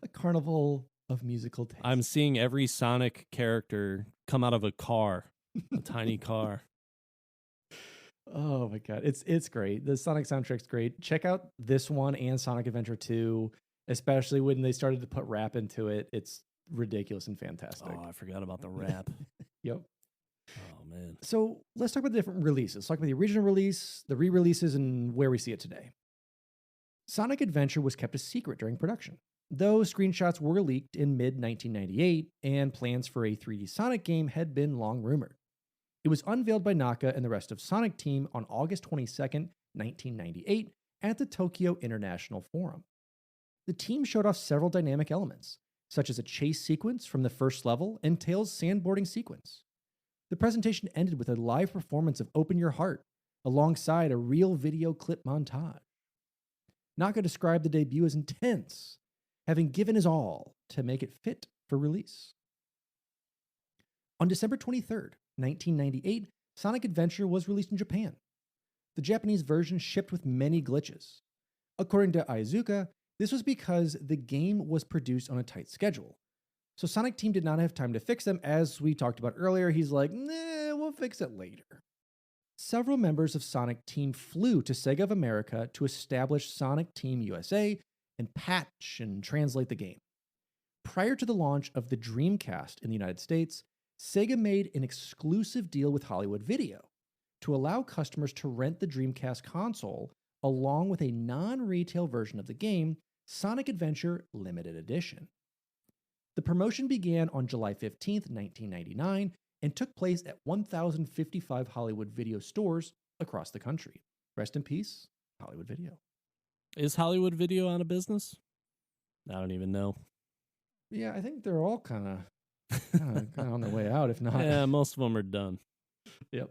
Speaker 1: A carnival of musical taste.
Speaker 3: I'm seeing every Sonic character come out of a car, a tiny car.
Speaker 1: Oh my god, it's great. The Sonic soundtrack's great. Check out this one and Sonic Adventure 2, especially when they started to put rap into it. It's ridiculous and fantastic.
Speaker 3: Oh, I forgot about the rap.
Speaker 1: Yep.
Speaker 3: Oh man.
Speaker 1: So let's talk about the different releases. Let's talk about the original release, the re-releases, and where we see it today. Sonic Adventure was kept a secret during production, though screenshots were leaked in mid-1998 and plans for a 3D Sonic game had been long rumored. It was unveiled by Naka and the rest of Sonic Team on August 22nd, 1998 at the Tokyo International Forum. The team showed off several dynamic elements, such as a chase sequence from the first level and Tails' sandboarding sequence. The presentation ended with a live performance of Open Your Heart, alongside a real video clip montage. Naka described the debut as intense, having given his all to make it fit for release. On December 23rd, 1998, Sonic Adventure was released in Japan. The Japanese version shipped with many glitches. According to Aizuka, this was because the game was produced on a tight schedule. So Sonic Team did not have time to fix them. As we talked about earlier, he's like, nah, we'll fix it later. Several members of Sonic Team flew to Sega of America to establish Sonic Team USA and patch and translate the game. Prior to the launch of the Dreamcast in the United States, Sega made an exclusive deal with Hollywood Video to allow customers to rent the Dreamcast console along with a non-retail version of the game, Sonic Adventure Limited Edition. The promotion began on July 15th, 1999, and took place at 1,055 Hollywood Video stores across the country. Rest in peace, Hollywood Video.
Speaker 3: Is Hollywood Video out of business? I don't even know.
Speaker 1: Yeah, I think they're all kind of on their way out, if not.
Speaker 3: Yeah, most of them are done.
Speaker 1: Yep.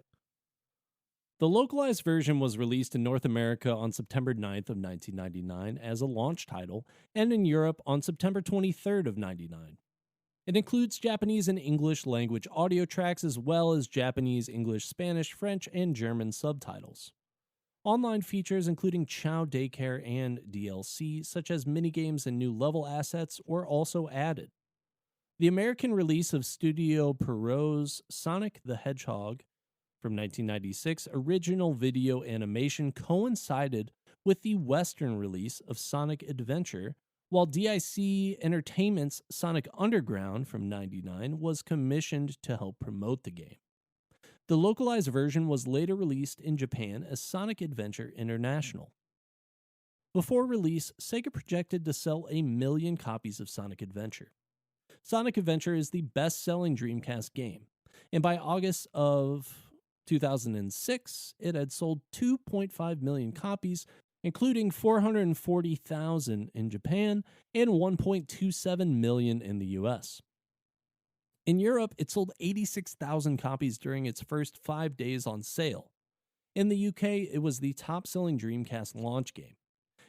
Speaker 3: The localized version was released in North America on September 9th of 1999 as a launch title, and in Europe on September 23rd of 99. It includes Japanese and English language audio tracks as well as Japanese, English, Spanish, French, and German subtitles. Online features including Chao Daycare and DLC, such as minigames and new level assets, were also added. The American release of Studio Pierrot's Sonic the Hedgehog from 1996 original video animation coincided with the Western release of Sonic Adventure, while DIC Entertainment's Sonic Underground from 1999 was commissioned to help promote the game. The localized version was later released in Japan as Sonic Adventure International. Before release, Sega projected to sell 1 million copies of Sonic Adventure. Sonic Adventure is the best-selling Dreamcast game, and by August of 2006, it had sold 2.5 million copies, including 440,000 in Japan and 1.27 million in the US. In Europe, it sold 86,000 copies during its first 5 days on sale. In the UK, it was the top-selling Dreamcast launch game.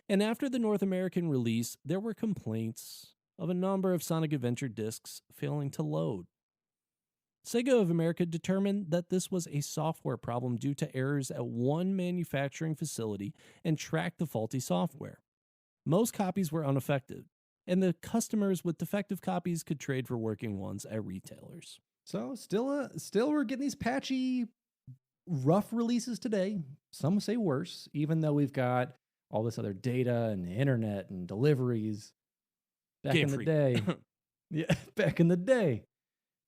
Speaker 3: And after the North American release, there were complaints of a number of Sonic Adventure discs failing to load. Sega of America determined that this was a software problem due to errors at one manufacturing facility and tracked the faulty software. Most copies were unaffected, and the customers with defective copies could trade for working ones at retailers.
Speaker 1: So still we're getting these patchy, rough releases today. Some say worse, even though we've got all this other data and the internet and deliveries. Back in the day. Yeah, back in the day.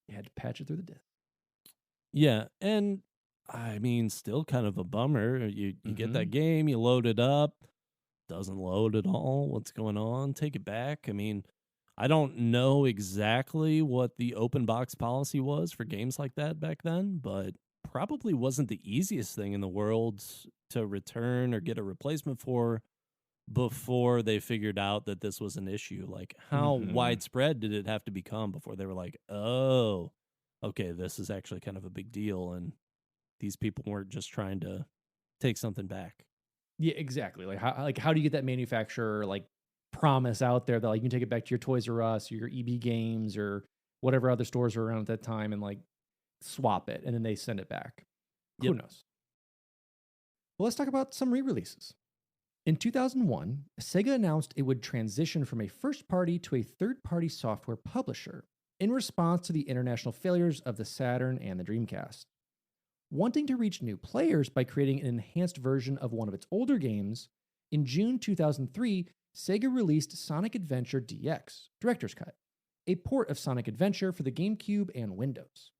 Speaker 1: You had to patch it through the disk.
Speaker 3: Yeah, and I mean, still kind of a bummer. You get that game, you load it up, doesn't load at all. What's going on? Take it back. I mean, I don't know exactly what the open box policy was for games like that back then, but probably wasn't the easiest thing in the world to return or get a replacement for before they figured out that this was an issue. Like, how widespread did it have to become before they were like, oh, okay, this is actually kind of a big deal, and these people weren't just trying to take something back.
Speaker 1: Yeah, exactly. Like how do you get that manufacturer promise out there that you can take it back to your Toys R Us or your EB Games or whatever other stores were around at that time and swap it and then they send it back. Who knows? Well, let's talk about some re-releases. In 2001, Sega announced it would transition from a first-party to a third-party software publisher in response to the international failures of the Saturn and the Dreamcast. Wanting to reach new players by creating an enhanced version of one of its older games, in June 2003, Sega released Sonic Adventure DX, Director's Cut, a port of Sonic Adventure for the GameCube and Windows.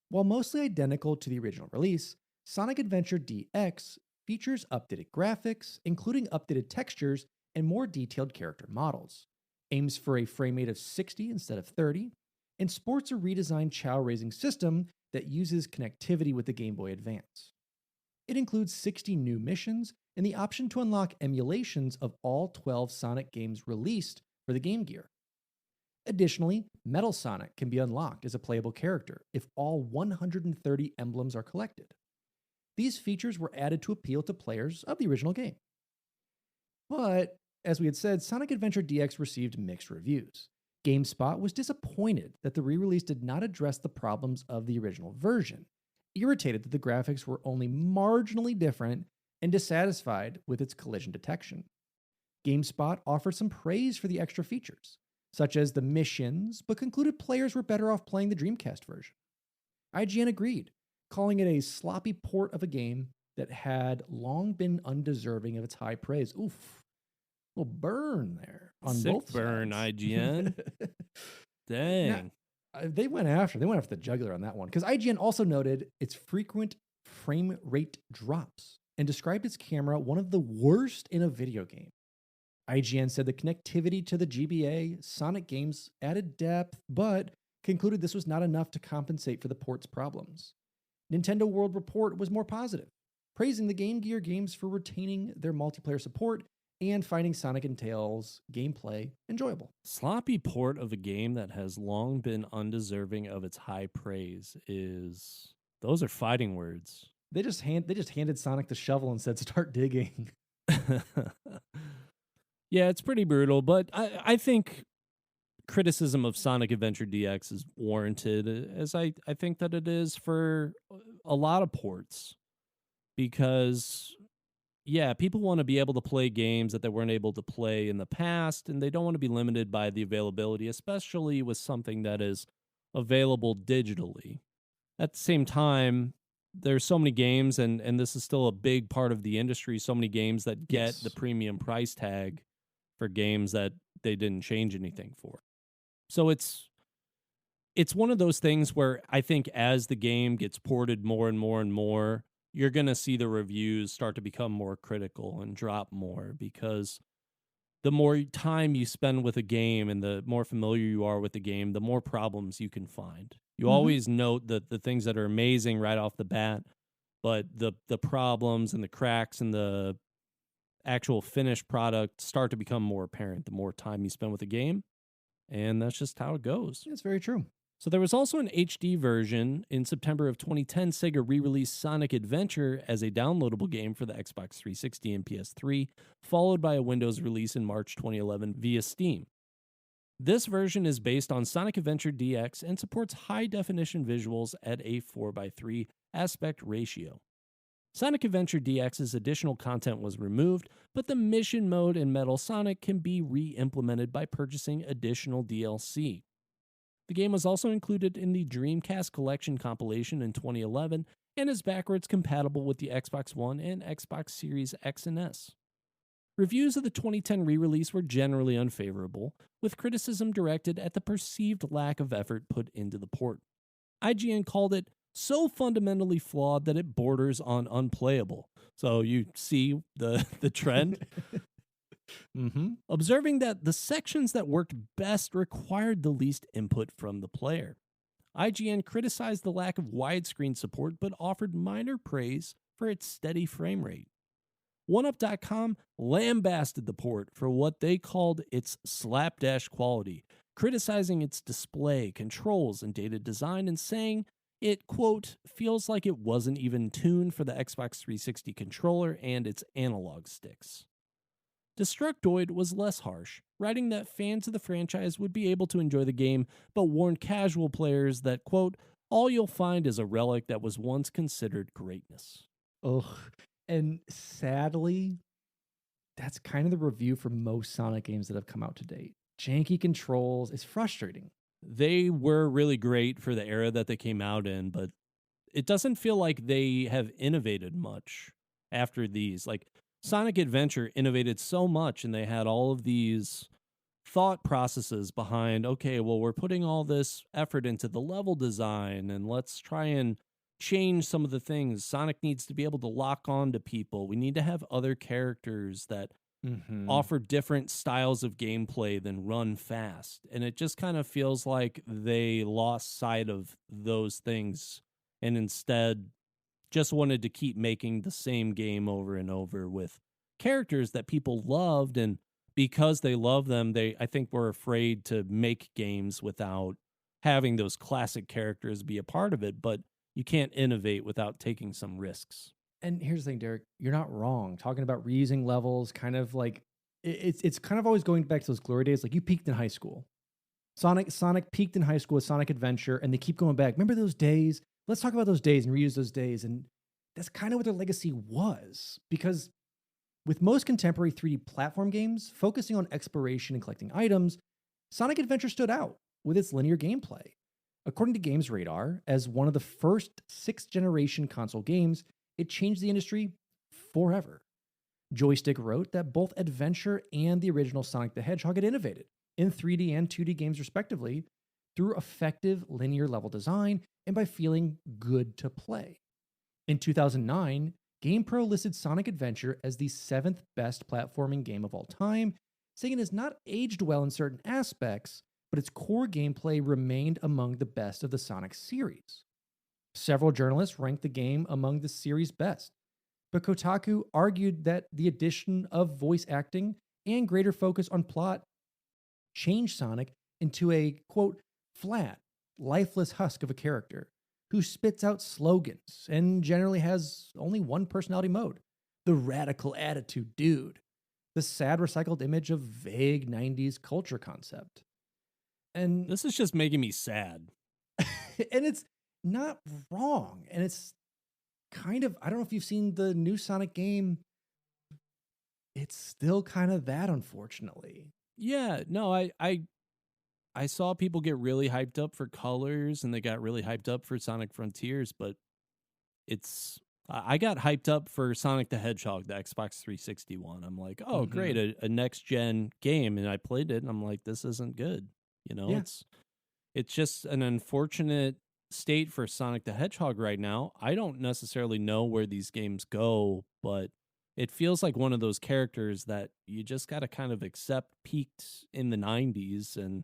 Speaker 1: While mostly identical to the original release, Sonic Adventure DX features updated graphics, including updated textures and more detailed character models, aims for a frame rate of 60 instead of 30, and sports a redesigned Chao racing system that uses connectivity with the Game Boy Advance. It includes 60 new missions and the option to unlock emulations of all 12 Sonic games released for the Game Gear. Additionally, Metal Sonic can be unlocked as a playable character if all 130 emblems are collected. These features were added to appeal to players of the original game. But, as we had said, Sonic Adventure DX received mixed reviews. GameSpot was disappointed that the re-release did not address the problems of the original version, irritated that the graphics were only marginally different, and dissatisfied with its collision detection. GameSpot offered some praise for the extra features, such as the missions, but concluded players were better off playing the Dreamcast version. IGN agreed, calling it a sloppy port of a game that had long been undeserving of its high praise. Oof. Little burn there on
Speaker 3: Sick
Speaker 1: both
Speaker 3: burn,
Speaker 1: sides.
Speaker 3: IGN. Dang.
Speaker 1: Now, they went after the jugular on that one, because IGN also noted its frequent frame rate drops and described its camera one of the worst in a video game. IGN said the connectivity to the GBA Sonic games added depth, but concluded this was not enough to compensate for the port's problems. Nintendo World Report was more positive, praising the Game Gear games for retaining their multiplayer support and finding Sonic and Tails gameplay enjoyable.
Speaker 3: Sloppy port of a game that has long been undeserving of its high praise is... Those are fighting words.
Speaker 1: They just handed Sonic the shovel and said, start digging.
Speaker 3: Yeah, it's pretty brutal, but I think criticism of Sonic Adventure DX is warranted, as I think that it is for a lot of ports. Because, yeah, people want to be able to play games that they weren't able to play in the past, and they don't want to be limited by the availability, especially with something that is available digitally. At the same time, there's so many games, and this is still a big part of the industry, so many games that get the premium price tag for games that they didn't change anything for. So it's one of those things where I think as the game gets ported more and more and more, you're going to see the reviews start to become more critical and drop more, because the more time you spend with a game and the more familiar you are with the game, the more problems you can find. You always note the things that are amazing right off the bat, but the problems and the cracks and the actual finished product start to become more apparent the more time you spend with the game. And that's just how it goes.
Speaker 1: It's very true.
Speaker 3: So there was also an HD version. In September of 2010, Sega re-released Sonic Adventure as a downloadable game for the Xbox 360 and PS3, followed by a Windows release in March 2011 via Steam. This version is based on Sonic Adventure DX and supports high-definition visuals at a 4:3 aspect ratio. Sonic Adventure DX's additional content was removed, but the mission mode in Metal Sonic can be re-implemented by purchasing additional DLC. The game was also included in the Dreamcast Collection compilation in 2011 and is backwards compatible with the Xbox One and Xbox Series X and S. Reviews of the 2010 re-release were generally unfavorable, with criticism directed at the perceived lack of effort put into the port. IGN called it so fundamentally flawed that it borders on unplayable. So you see the trend? Observing that the sections that worked best required the least input from the player. IGN criticized the lack of widescreen support but offered minor praise for its steady frame rate. OneUp.com lambasted the port for what they called its slapdash quality, criticizing its display, controls, and data design and saying it, quote, feels like it wasn't even tuned for the Xbox 360 controller and its analog sticks. Destructoid was less harsh, writing that fans of the franchise would be able to enjoy the game, but warned casual players that, quote, all you'll find is a relic that was once considered greatness.
Speaker 1: Ugh. And sadly, that's kind of the review for most Sonic games that have come out to date. Janky controls is frustrating.
Speaker 3: They were really great for the era that they came out in, but it doesn't feel like they have innovated much after these. Like, Sonic Adventure innovated so much, and they had all of these thought processes behind, okay, well, we're putting all this effort into the level design, and let's try and change some of the things. Sonic needs to be able to lock on to people. We need to have other characters that offer different styles of gameplay than run fast. And it just kind of feels like they lost sight of those things and instead just wanted to keep making the same game over and over with characters that people loved. And because they love them, I think were afraid to make games without having those classic characters be a part of it. But you can't innovate without taking some risks.
Speaker 1: And here's the thing, Derek, you're not wrong. Talking about reusing levels, kind of like, it's kind of always going back to those glory days. Like, you peaked in high school. Sonic peaked in high school with Sonic Adventure, and they keep going back. Remember those days? Let's talk about those days and reuse those days. And that's kind of what their legacy was. Because with most contemporary 3D platform games focusing on exploration and collecting items, Sonic Adventure stood out with its linear gameplay. According to Games Radar, as one of the first 6th-generation console games, it changed the industry forever. Joystick wrote that both Adventure and the original Sonic the Hedgehog had innovated in 3D and 2D games respectively through effective linear level design and by feeling good to play. In 2009, GamePro listed Sonic Adventure as the 7th best platforming game of all time, saying it has not aged well in certain aspects, but its core gameplay remained among the best of the Sonic series. Several journalists ranked the game among the series' best, but Kotaku argued that the addition of voice acting and greater focus on plot changed Sonic into a, quote, flat, lifeless husk of a character who spits out slogans and generally has only one personality mode, the radical attitude dude, the sad recycled image of vague 90s culture concept. And
Speaker 3: this is just making me sad.
Speaker 1: And it's not wrong. And it's kind of, I don't know if you've seen the new Sonic game. It's still kind of that, unfortunately.
Speaker 3: Yeah, no, I saw people get really hyped up for colors and they got really hyped up for Sonic Frontiers, but I got hyped up for Sonic the Hedgehog, the Xbox 360 one. I'm like, oh, great, a next gen game. And I played it and I'm like, this isn't good. You know, it's just an unfortunate state for Sonic the Hedgehog right now. I don't necessarily know where these games go, but it feels like one of those characters that you just got to kind of accept peaked in the 90s and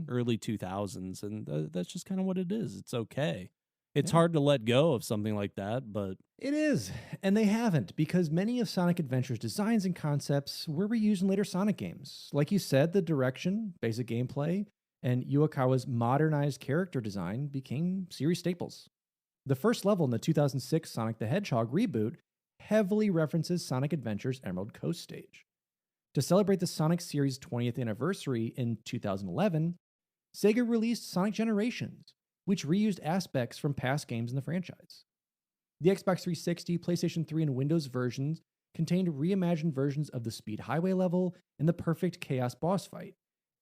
Speaker 3: early 2000s. And that's just kind of what it is. It's okay. It's hard to let go of something like that, but
Speaker 1: it is. And they haven't, because many of Sonic Adventure's designs and concepts were reused in later Sonic games. Like you said, the direction, basic gameplay, and Yuakawa's modernized character design became series staples. The first level in the 2006 Sonic the Hedgehog reboot heavily references Sonic Adventure's Emerald Coast stage. To celebrate the Sonic series' 20th anniversary in 2011, Sega released Sonic Generations, which reused aspects from past games in the franchise. The Xbox 360, PlayStation 3, and Windows versions contained reimagined versions of the Speed Highway level and the Perfect Chaos boss fight,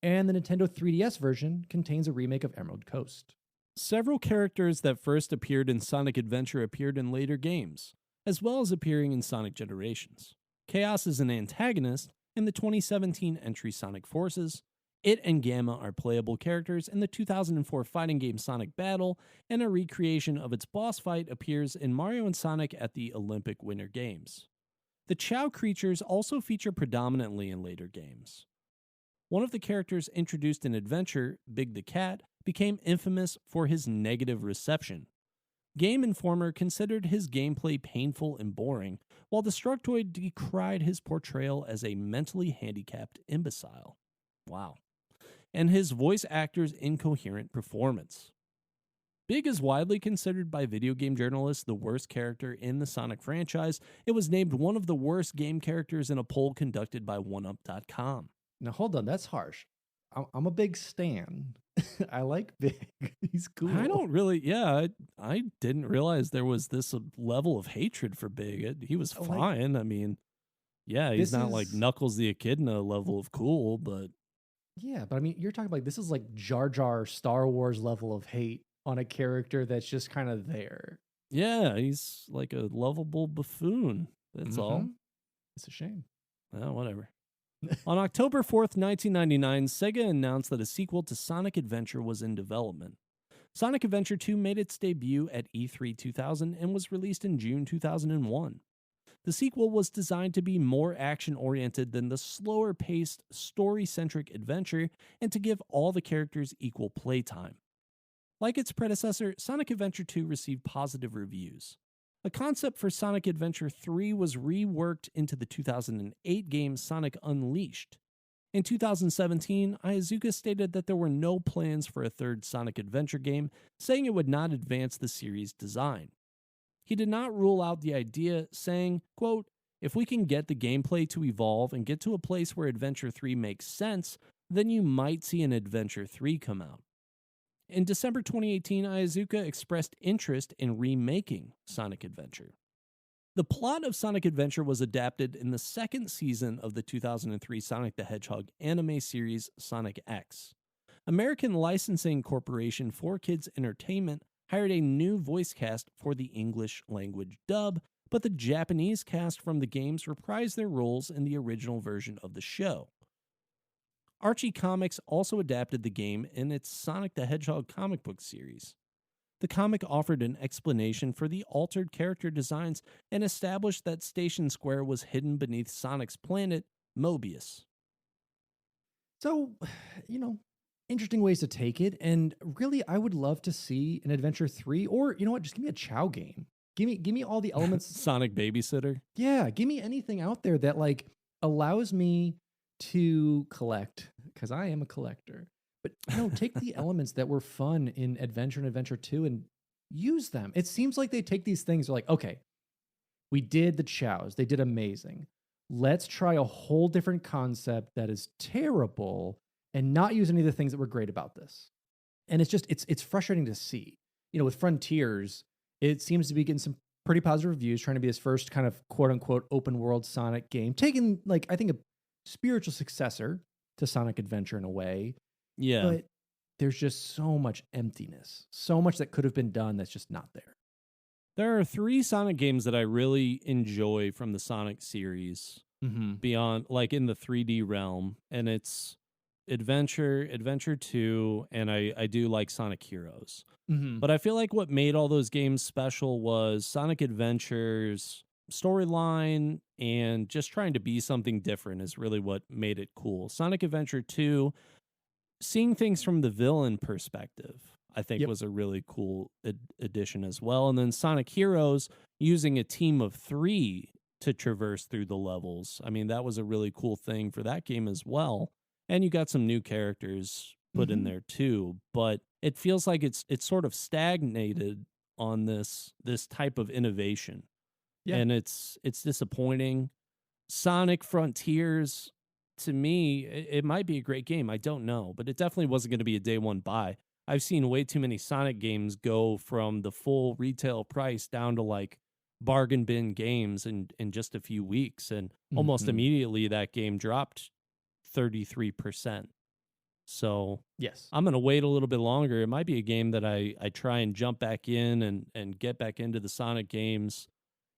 Speaker 1: and the Nintendo 3DS version contains a remake of Emerald Coast.
Speaker 3: Several characters that first appeared in Sonic Adventure appeared in later games, as well as appearing in Sonic Generations. Chaos is an antagonist in the 2017 entry Sonic Forces. It and Gamma are playable characters in the 2004 fighting game Sonic Battle, and a recreation of its boss fight appears in Mario and Sonic at the Olympic Winter Games. The Chao creatures also feature predominantly in later games. One of the characters introduced in Adventure, Big the Cat, became infamous for his negative reception. Game Informer considered his gameplay painful and boring, while Destructoid decried his portrayal as a mentally handicapped imbecile. Wow. And his voice actor's incoherent performance. Big is widely considered by video game journalists the worst character in the Sonic franchise. It was named one of the worst game characters in a poll conducted by OneUp.com.
Speaker 1: Now, hold on, that's harsh. I'm a big stan. I like Big. He's cool.
Speaker 3: I don't really, I didn't realize there was this level of hatred for Big. He was fine. I mean, yeah, he's not like Knuckles the Echidna level of cool, but...
Speaker 1: Yeah, but I mean, you're talking like this is like Jar Jar Star Wars level of hate on a character that's just kind of there.
Speaker 3: Yeah, he's like a lovable buffoon. That's all.
Speaker 1: It's a shame.
Speaker 3: Oh, whatever. On October 4th, 1999, Sega announced that a sequel to Sonic Adventure was in development. Sonic Adventure 2 made its debut at E3 2000 and was released in June 2001. The sequel was designed to be more action-oriented than the slower-paced, story-centric adventure and to give all the characters equal playtime. Like its predecessor, Sonic Adventure 2 received positive reviews. A concept for Sonic Adventure 3 was reworked into the 2008 game Sonic Unleashed. In 2017, Iizuka stated that there were no plans for a third Sonic Adventure game, saying it would not advance the series' design. He did not rule out the idea, saying, quote, "If we can get the gameplay to evolve and get to a place where Adventure 3 makes sense, then you might see an Adventure 3 come out." In December 2018, Iizuka expressed interest in remaking Sonic Adventure. The plot of Sonic Adventure was adapted in the second season of the 2003 Sonic the Hedgehog anime series Sonic X. American licensing corporation 4Kids Entertainment hired a new voice cast for the English language dub, but the Japanese cast from the games reprised their roles in the original version of the show. Archie Comics also adapted the game in its Sonic the Hedgehog comic book series. The comic offered an explanation for the altered character designs and established that Station Square was hidden beneath Sonic's planet, Mobius.
Speaker 1: So, interesting ways to take it, and really, I would love to see an Adventure 3, or, you know what, just give me a Chao game. Give me all the elements.
Speaker 3: Sonic Babysitter?
Speaker 1: Yeah, give me anything out there that, like, allows me to collect, because I am a collector. But, take the elements that were fun in Adventure and Adventure 2 and use them. It seems like they take these things, they're like, okay, we did the Chaos. They did amazing. Let's try a whole different concept that is terrible and not use any of the things that were great about this. And it's just, it's frustrating to see. With Frontiers, it seems to be getting some pretty positive reviews, trying to be this first kind of quote-unquote open world Sonic game, taking, like, I think a spiritual successor to Sonic Adventure in a way.
Speaker 3: Yeah.
Speaker 1: But there's just so much emptiness, so much that could have been done that's just not there.
Speaker 3: There are 3 Sonic games that I really enjoy from the Sonic series beyond, like, in the 3D realm, and it's Adventure, Adventure 2, and I do like Sonic Heroes. But I feel like what made all those games special was Sonic Adventure's storyline and just trying to be something different is really what made it cool. Sonic Adventure 2, seeing things from the villain perspective, I think was a really cool addition as well. And then Sonic Heroes, using a team of 3 to traverse through the levels. I mean, that was a really cool thing for that game as well. And you got some new characters put in there too, but it feels like it's sort of stagnated on this type of innovation. Yeah. And it's disappointing. Sonic Frontiers, to me, it might be a great game. I don't know, but it definitely wasn't going to be a day one buy. I've seen way too many Sonic games go from the full retail price down to like bargain bin games in just a few weeks. And almost immediately that game dropped 33%. So
Speaker 1: yes,
Speaker 3: I'm going to wait a little bit longer. It might be a game that I try and jump back in and get back into the Sonic games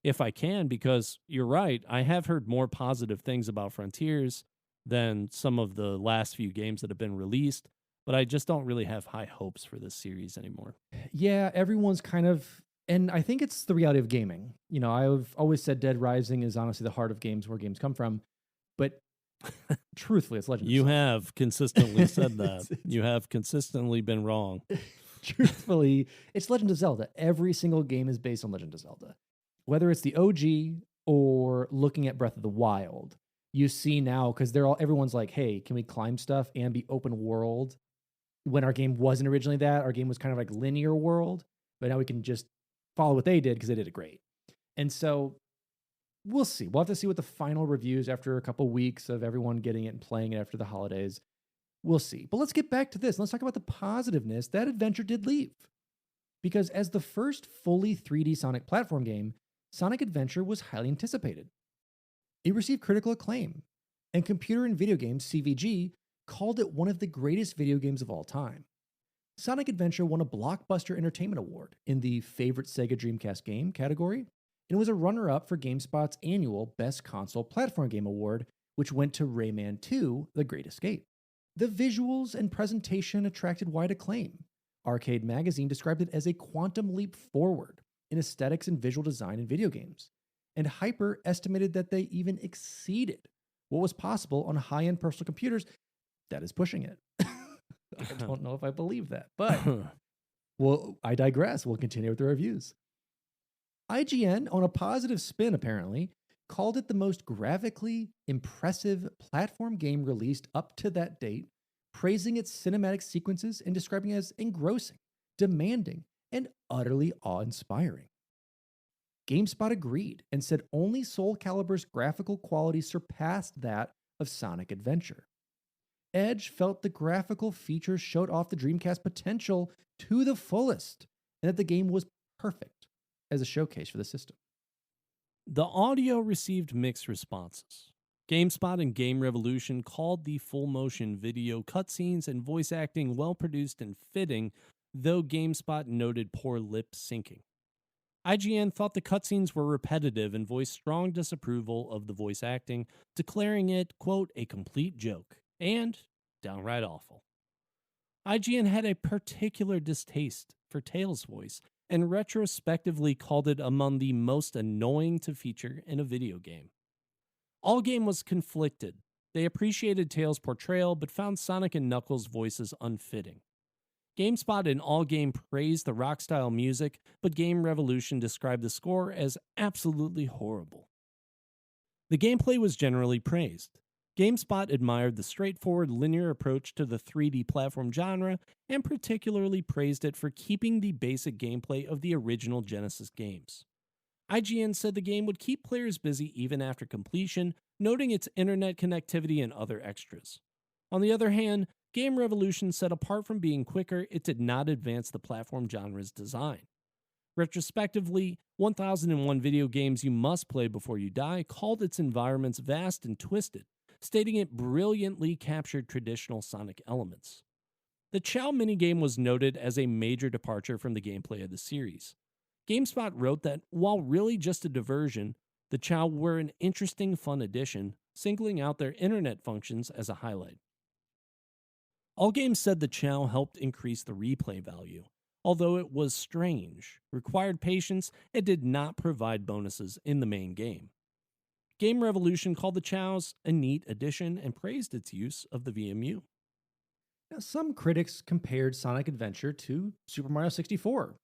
Speaker 3: if I can, because you're right. I have heard more positive things about Frontiers than some of the last few games that have been released, but I just don't really have high hopes for this series anymore.
Speaker 1: Yeah, everyone's kind of, and I think it's the reality of gaming. You know, I've always said Dead Rising is honestly the heart of games, where games come from, but truthfully, it's Legend of
Speaker 3: You
Speaker 1: Zelda.
Speaker 3: have consistently said that. You have consistently been wrong.
Speaker 1: Truthfully, it's Legend of Zelda. Every single game is based on Legend of Zelda. Whether it's the OG or looking at Breath of the Wild, you see now, because everyone's like, hey, can we climb stuff and be open world? When our game wasn't originally that, our game was kind of like linear world, but now we can just follow what they did because they did it great. And so we'll see. We'll have to see what the final reviews after a couple weeks of everyone getting it and playing it after the holidays. We'll see. But let's get back to this. Let's talk about the positiveness that adventure did leave. Because as the first fully 3D Sonic platform game, Sonic Adventure was highly anticipated. It received critical acclaim, and Computer and Video Games, CVG, called it one of the greatest video games of all time. Sonic Adventure won a Blockbuster Entertainment Award in the Favorite Sega Dreamcast Game category, and was a runner-up for GameSpot's annual Best Console Platform Game Award, which went to Rayman 2: The Great Escape. The visuals and presentation attracted wide acclaim. Arcade Magazine described it as a quantum leap forward in aesthetics and visual design in video games, and Hyper estimated that they even exceeded what was possible on high-end personal computers. That is pushing it. I don't know if I believe that, but well, I digress. We'll continue with the reviews. IGN, on a positive spin apparently, called it the most graphically impressive platform game released up to that date, praising its cinematic sequences and describing it as engrossing, demanding, and utterly awe-inspiring. GameSpot agreed and said only Soul Calibur's graphical quality surpassed that of Sonic Adventure. Edge felt the graphical features showed off the Dreamcast potential to the fullest, and that the game was perfect as a showcase for the system.
Speaker 3: The audio received mixed responses. GameSpot and Game Revolution called the full-motion video cutscenes and voice acting well-produced and fitting, though GameSpot noted poor lip syncing. IGN thought the cutscenes were repetitive and voiced strong disapproval of the voice acting, declaring it, quote, a complete joke and downright awful. IGN had a particular distaste for Tails' voice and retrospectively called it among the most annoying to feature in a video game. Allgame was conflicted. They appreciated Tails' portrayal but found Sonic and Knuckles' voices unfitting. GameSpot and Allgame praised the rock-style music, but Game Revolution described the score as absolutely horrible. The gameplay was generally praised. GameSpot admired the straightforward linear approach to the 3D platform genre and particularly praised it for keeping the basic gameplay of the original Genesis games. IGN said the game would keep players busy even after completion, noting its internet connectivity and other extras. On the other hand, Game Revolution said apart from being quicker, it did not advance the platform genre's design. Retrospectively, 1001 Video Games You Must Play Before You Die called its environments vast and twisted, stating it brilliantly captured traditional Sonic elements. The Chao minigame was noted as a major departure from the gameplay of the series. GameSpot wrote that, while really just a diversion, the Chao were an interesting, fun addition, singling out their internet functions as a highlight. Allgame said the Chao helped increase the replay value. Although it was strange, required patience, and did not provide bonuses in the main game. Game Revolution called the Chaos a neat addition and praised its use of the VMU.
Speaker 1: Now, some critics compared Sonic Adventure to Super Mario 64,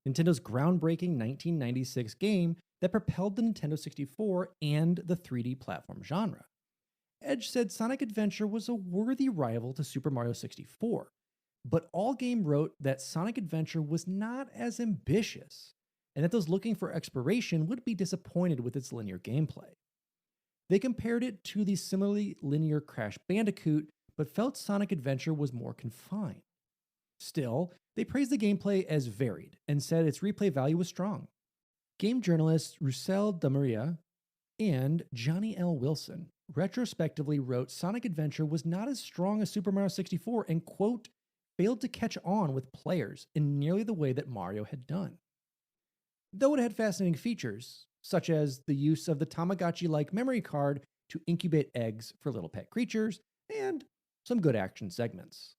Speaker 1: Nintendo's groundbreaking 1996 game that propelled the Nintendo 64 and the 3D platform genre. Edge said Sonic Adventure was a worthy rival to Super Mario 64, but Allgame wrote that Sonic Adventure was not as ambitious, and that those looking for exploration would be disappointed with its linear gameplay. They compared it to the similarly linear Crash Bandicoot, but felt Sonic Adventure was more confined. Still, they praised the gameplay as varied and said its replay value was strong. Game journalists Roussel Damaria and Johnny L. Wilson retrospectively wrote Sonic Adventure was not as strong as Super Mario 64 and, quote, failed to catch on with players in nearly the way that Mario had done. Though it had fascinating features, such as the use of the Tamagotchi-like memory card to incubate eggs for little pet creatures, and some good action segments.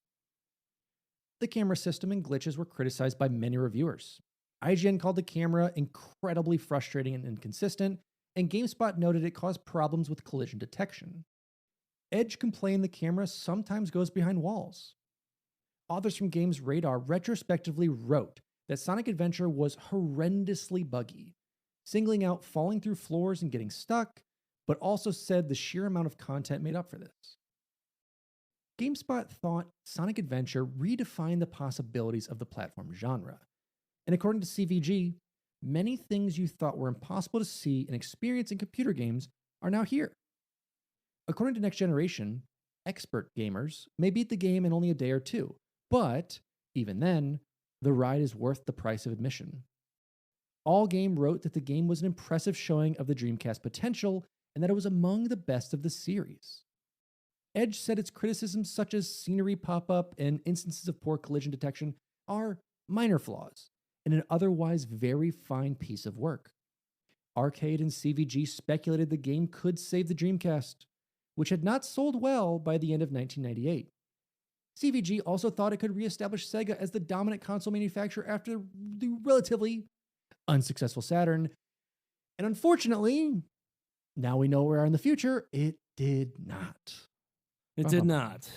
Speaker 1: The camera system and glitches were criticized by many reviewers. IGN called the camera incredibly frustrating and inconsistent, and GameSpot noted it caused problems with collision detection. Edge complained the camera sometimes goes behind walls. Authors from Games Radar retrospectively wrote that Sonic Adventure was horrendously buggy, singling out falling through floors and getting stuck, but also said the sheer amount of content made up for this. GameSpot thought Sonic Adventure redefined the possibilities of the platform genre. And according to CVG, many things you thought were impossible to see and experience in computer games are now here. According to Next Generation, expert gamers may beat the game in only a day or two, but even then, the ride is worth the price of admission. Allgame wrote that the game was an impressive showing of the Dreamcast potential and that it was among the best of the series. Edge said its criticisms such as scenery pop-up and instances of poor collision detection are minor flaws in an otherwise very fine piece of work. Arcade and CVG speculated the game could save the Dreamcast, which had not sold well by the end of 1998. CVG also thought it could reestablish Sega as the dominant console manufacturer after the relatively unsuccessful Saturn. And unfortunately, now we know where we are in the future, it did not.
Speaker 3: It did not.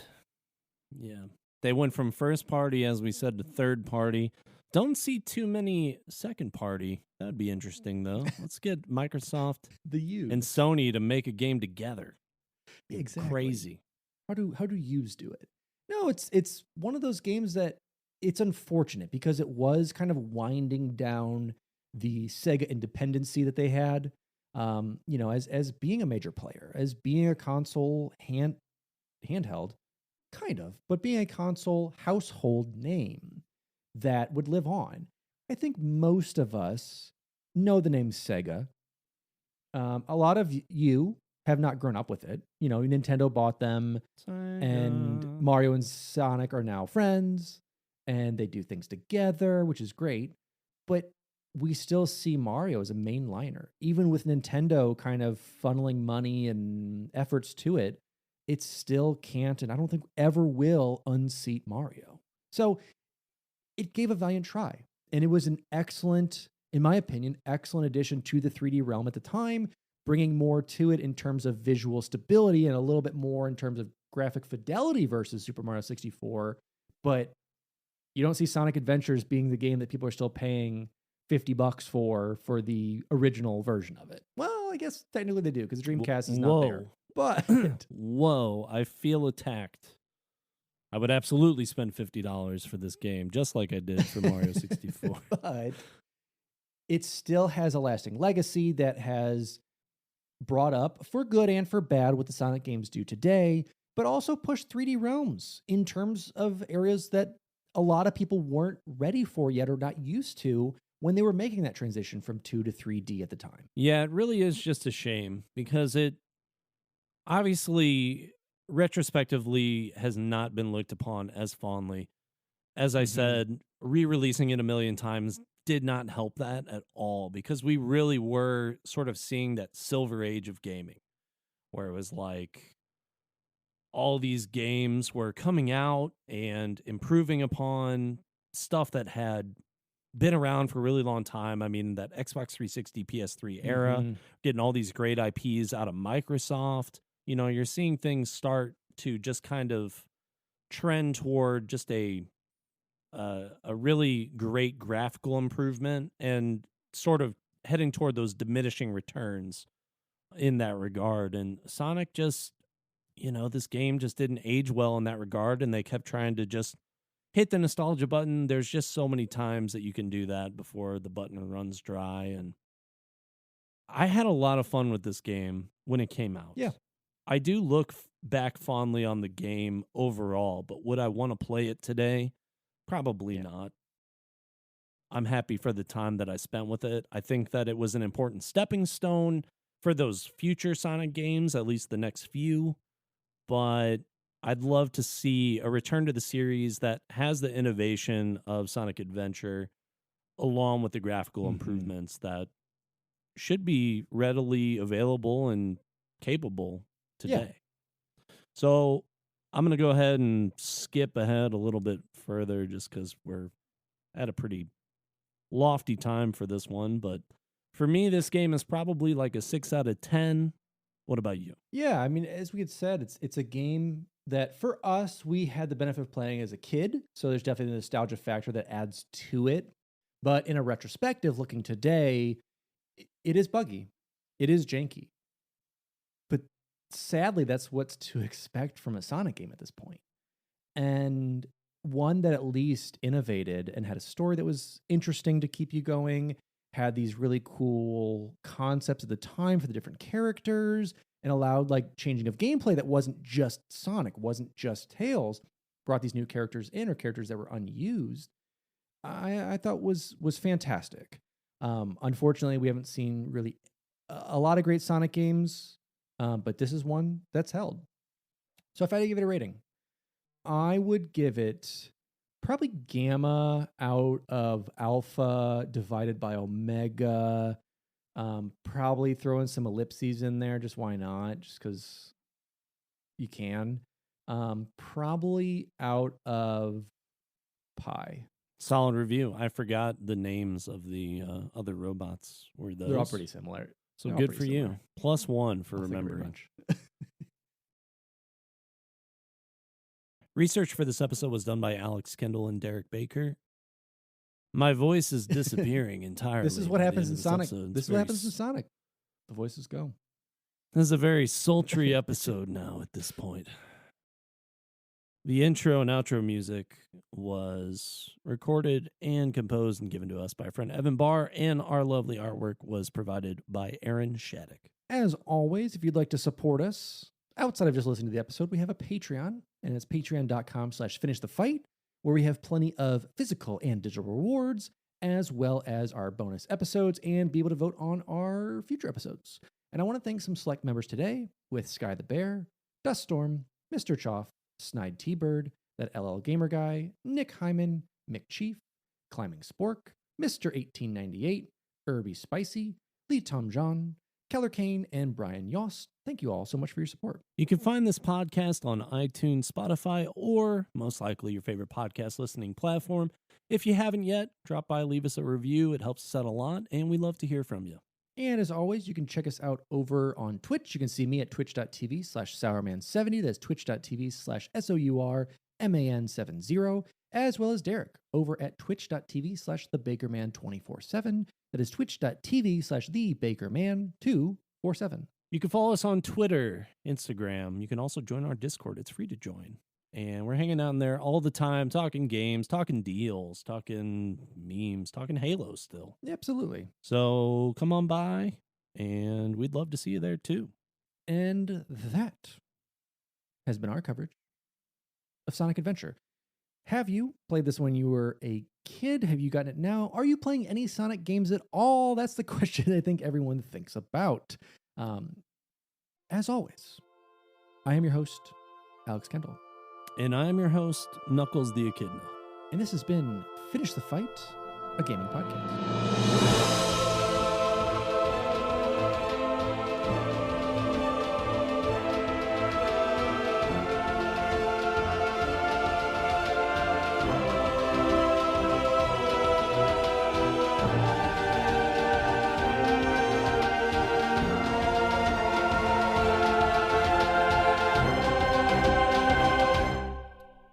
Speaker 3: Yeah. They went from first party, as we said, to third party. Don't see too many second party. That'd be interesting, though. Let's get Microsoft and Sony to make a game together.
Speaker 1: Exactly.
Speaker 3: Crazy.
Speaker 1: How do yous do it? No, it's one of those games that it's unfortunate because it was kind of winding down the Sega independency that they had. As being a major player, as being a console handheld, kind of, but being a console household name that would live on. I think most of us know the name Sega. A lot of you have not grown up with it. You know, Nintendo bought them, and Mario and Sonic are now friends, and they do things together, which is great. But we still see Mario as a mainliner. Even with Nintendo kind of funneling money and efforts to it, it still can't, and I don't think ever will, unseat Mario. So it gave a valiant try. And it was an excellent, in my opinion, excellent addition to the 3D realm at the time, bringing more to it in terms of visual stability and a little bit more in terms of graphic fidelity versus Super Mario 64. But you don't see Sonic Adventures being the game that people are still paying $50 for the original version of it. Well, I guess technically they do because Dreamcast is not there. But
Speaker 3: whoa, I feel attacked. I would absolutely spend $50 for this game, just like I did for Mario 64.
Speaker 1: But it still has a lasting legacy that has brought up, for good and for bad, what the Sonic games do today, but also pushed 3D realms in terms of areas that a lot of people weren't ready for yet or not used to when they were making that transition from 2 to 3D at the time.
Speaker 3: Yeah, it really is just a shame because it obviously retrospectively has not been looked upon as fondly. As I said, re-releasing it a million times did not help that at all because we really were sort of seeing that silver age of gaming where it was like all these games were coming out and improving upon stuff that had been around for a really long time. I mean, that Xbox 360, PS3 era, getting all these great IPs out of Microsoft. You know, you're seeing things start to just kind of trend toward just a really great graphical improvement and sort of heading toward those diminishing returns in that regard. And Sonic just, you know, this game just didn't age well in that regard, and they kept trying to just hit the nostalgia button. There's just so many times that you can do that before the button runs dry. And I had a lot of fun with this game when it came out.
Speaker 1: Yeah.
Speaker 3: I do look back fondly on the game overall, but would I want to play it today? Probably not. I'm happy for the time that I spent with it. I think that it was an important stepping stone for those future Sonic games, at least the next few. But I'd love to see a return to the series that has the innovation of Sonic Adventure along with the graphical improvements that should be readily available and capable today. Yeah. So I'm going to go ahead and skip ahead a little bit further just because we're at a pretty lofty time for this one. But for me, this game is probably like a 6 out of 10. What about you?
Speaker 1: Yeah, I mean, as we had said, it's a game that for us, we had the benefit of playing as a kid. So there's definitely the nostalgia factor that adds to it. But in a retrospective, looking today, it is buggy. It is janky. But sadly, that's what's to expect from a Sonic game at this point. And one that at least innovated and had a story that was interesting to keep you going, had these really cool concepts at the time for the different characters, and allowed like changing of gameplay that wasn't just Sonic, wasn't just Tails, brought these new characters in or characters that were unused. I thought was fantastic. Unfortunately, we haven't seen really a lot of great Sonic games, but this is one that's held. So if I had to give it a rating, I would give it probably gamma out of alpha divided by omega. Probably throw in some ellipses in there. Just why not? Just because you can. Probably out of pi.
Speaker 3: Solid review. I forgot the names of the other robots. Were those?
Speaker 1: They're all pretty similar.
Speaker 3: So good for you. +1 for remembering. Research for this episode was done by Alex Kendall and Derek Baker. My voice is disappearing entirely.
Speaker 1: This is what happens in Sonic. This is what happens in Sonic. The voices go.
Speaker 3: This is a very sultry episode now at this point. The intro and outro music was recorded and composed and given to us by our friend Evan Barr, and our lovely artwork was provided by Aaron Shattuck.
Speaker 1: As always, if you'd like to support us outside of just listening to the episode, we have a Patreon, and it's patreon.com/finishthefight, where we have plenty of physical and digital rewards, as well as our bonus episodes, and be able to vote on our future episodes. And I want to thank some select members today with Sky the Bear, Duststorm, Mr. Choff, Snide T-Bird, That LL Gamer Guy, Nick Hyman, Mick Chief, Climbing Spork, Mr. 1898, Irby Spicy, Lee Tom John, Keller Kane, and Brian Yost. Thank you all so much for your support.
Speaker 3: You can find this podcast on iTunes, Spotify, or most likely your favorite podcast listening platform. If you haven't yet, drop by, leave us a review. It helps us out a lot, and we'd love to hear from you.
Speaker 1: And as always, you can check us out over on Twitch. You can see me at twitch.tv/sourman70. That's twitch.tv/SOURMAN70, as well as Derek over at twitch.tv/thebakerman247. That is twitch.tv/thebakerman247.
Speaker 3: You can follow us on Twitter, Instagram. You can also join our Discord. It's free to join. And we're hanging out in there all the time, talking games, talking deals, talking memes, talking Halo still.
Speaker 1: Yeah, absolutely.
Speaker 3: So come on by, and we'd love to see you there too.
Speaker 1: And that has been our coverage of Sonic Adventure. Have you played this when you were a kid? Have you gotten it now? Are you playing any Sonic games at all? That's the question I think everyone thinks about. As always, I am your host, Alex Kendall.
Speaker 3: And I am your host, Knuckles the Echidna.
Speaker 1: And this has been Finish the Fight, a gaming podcast.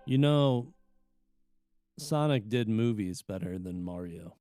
Speaker 3: You know, Sonic did movies better than Mario.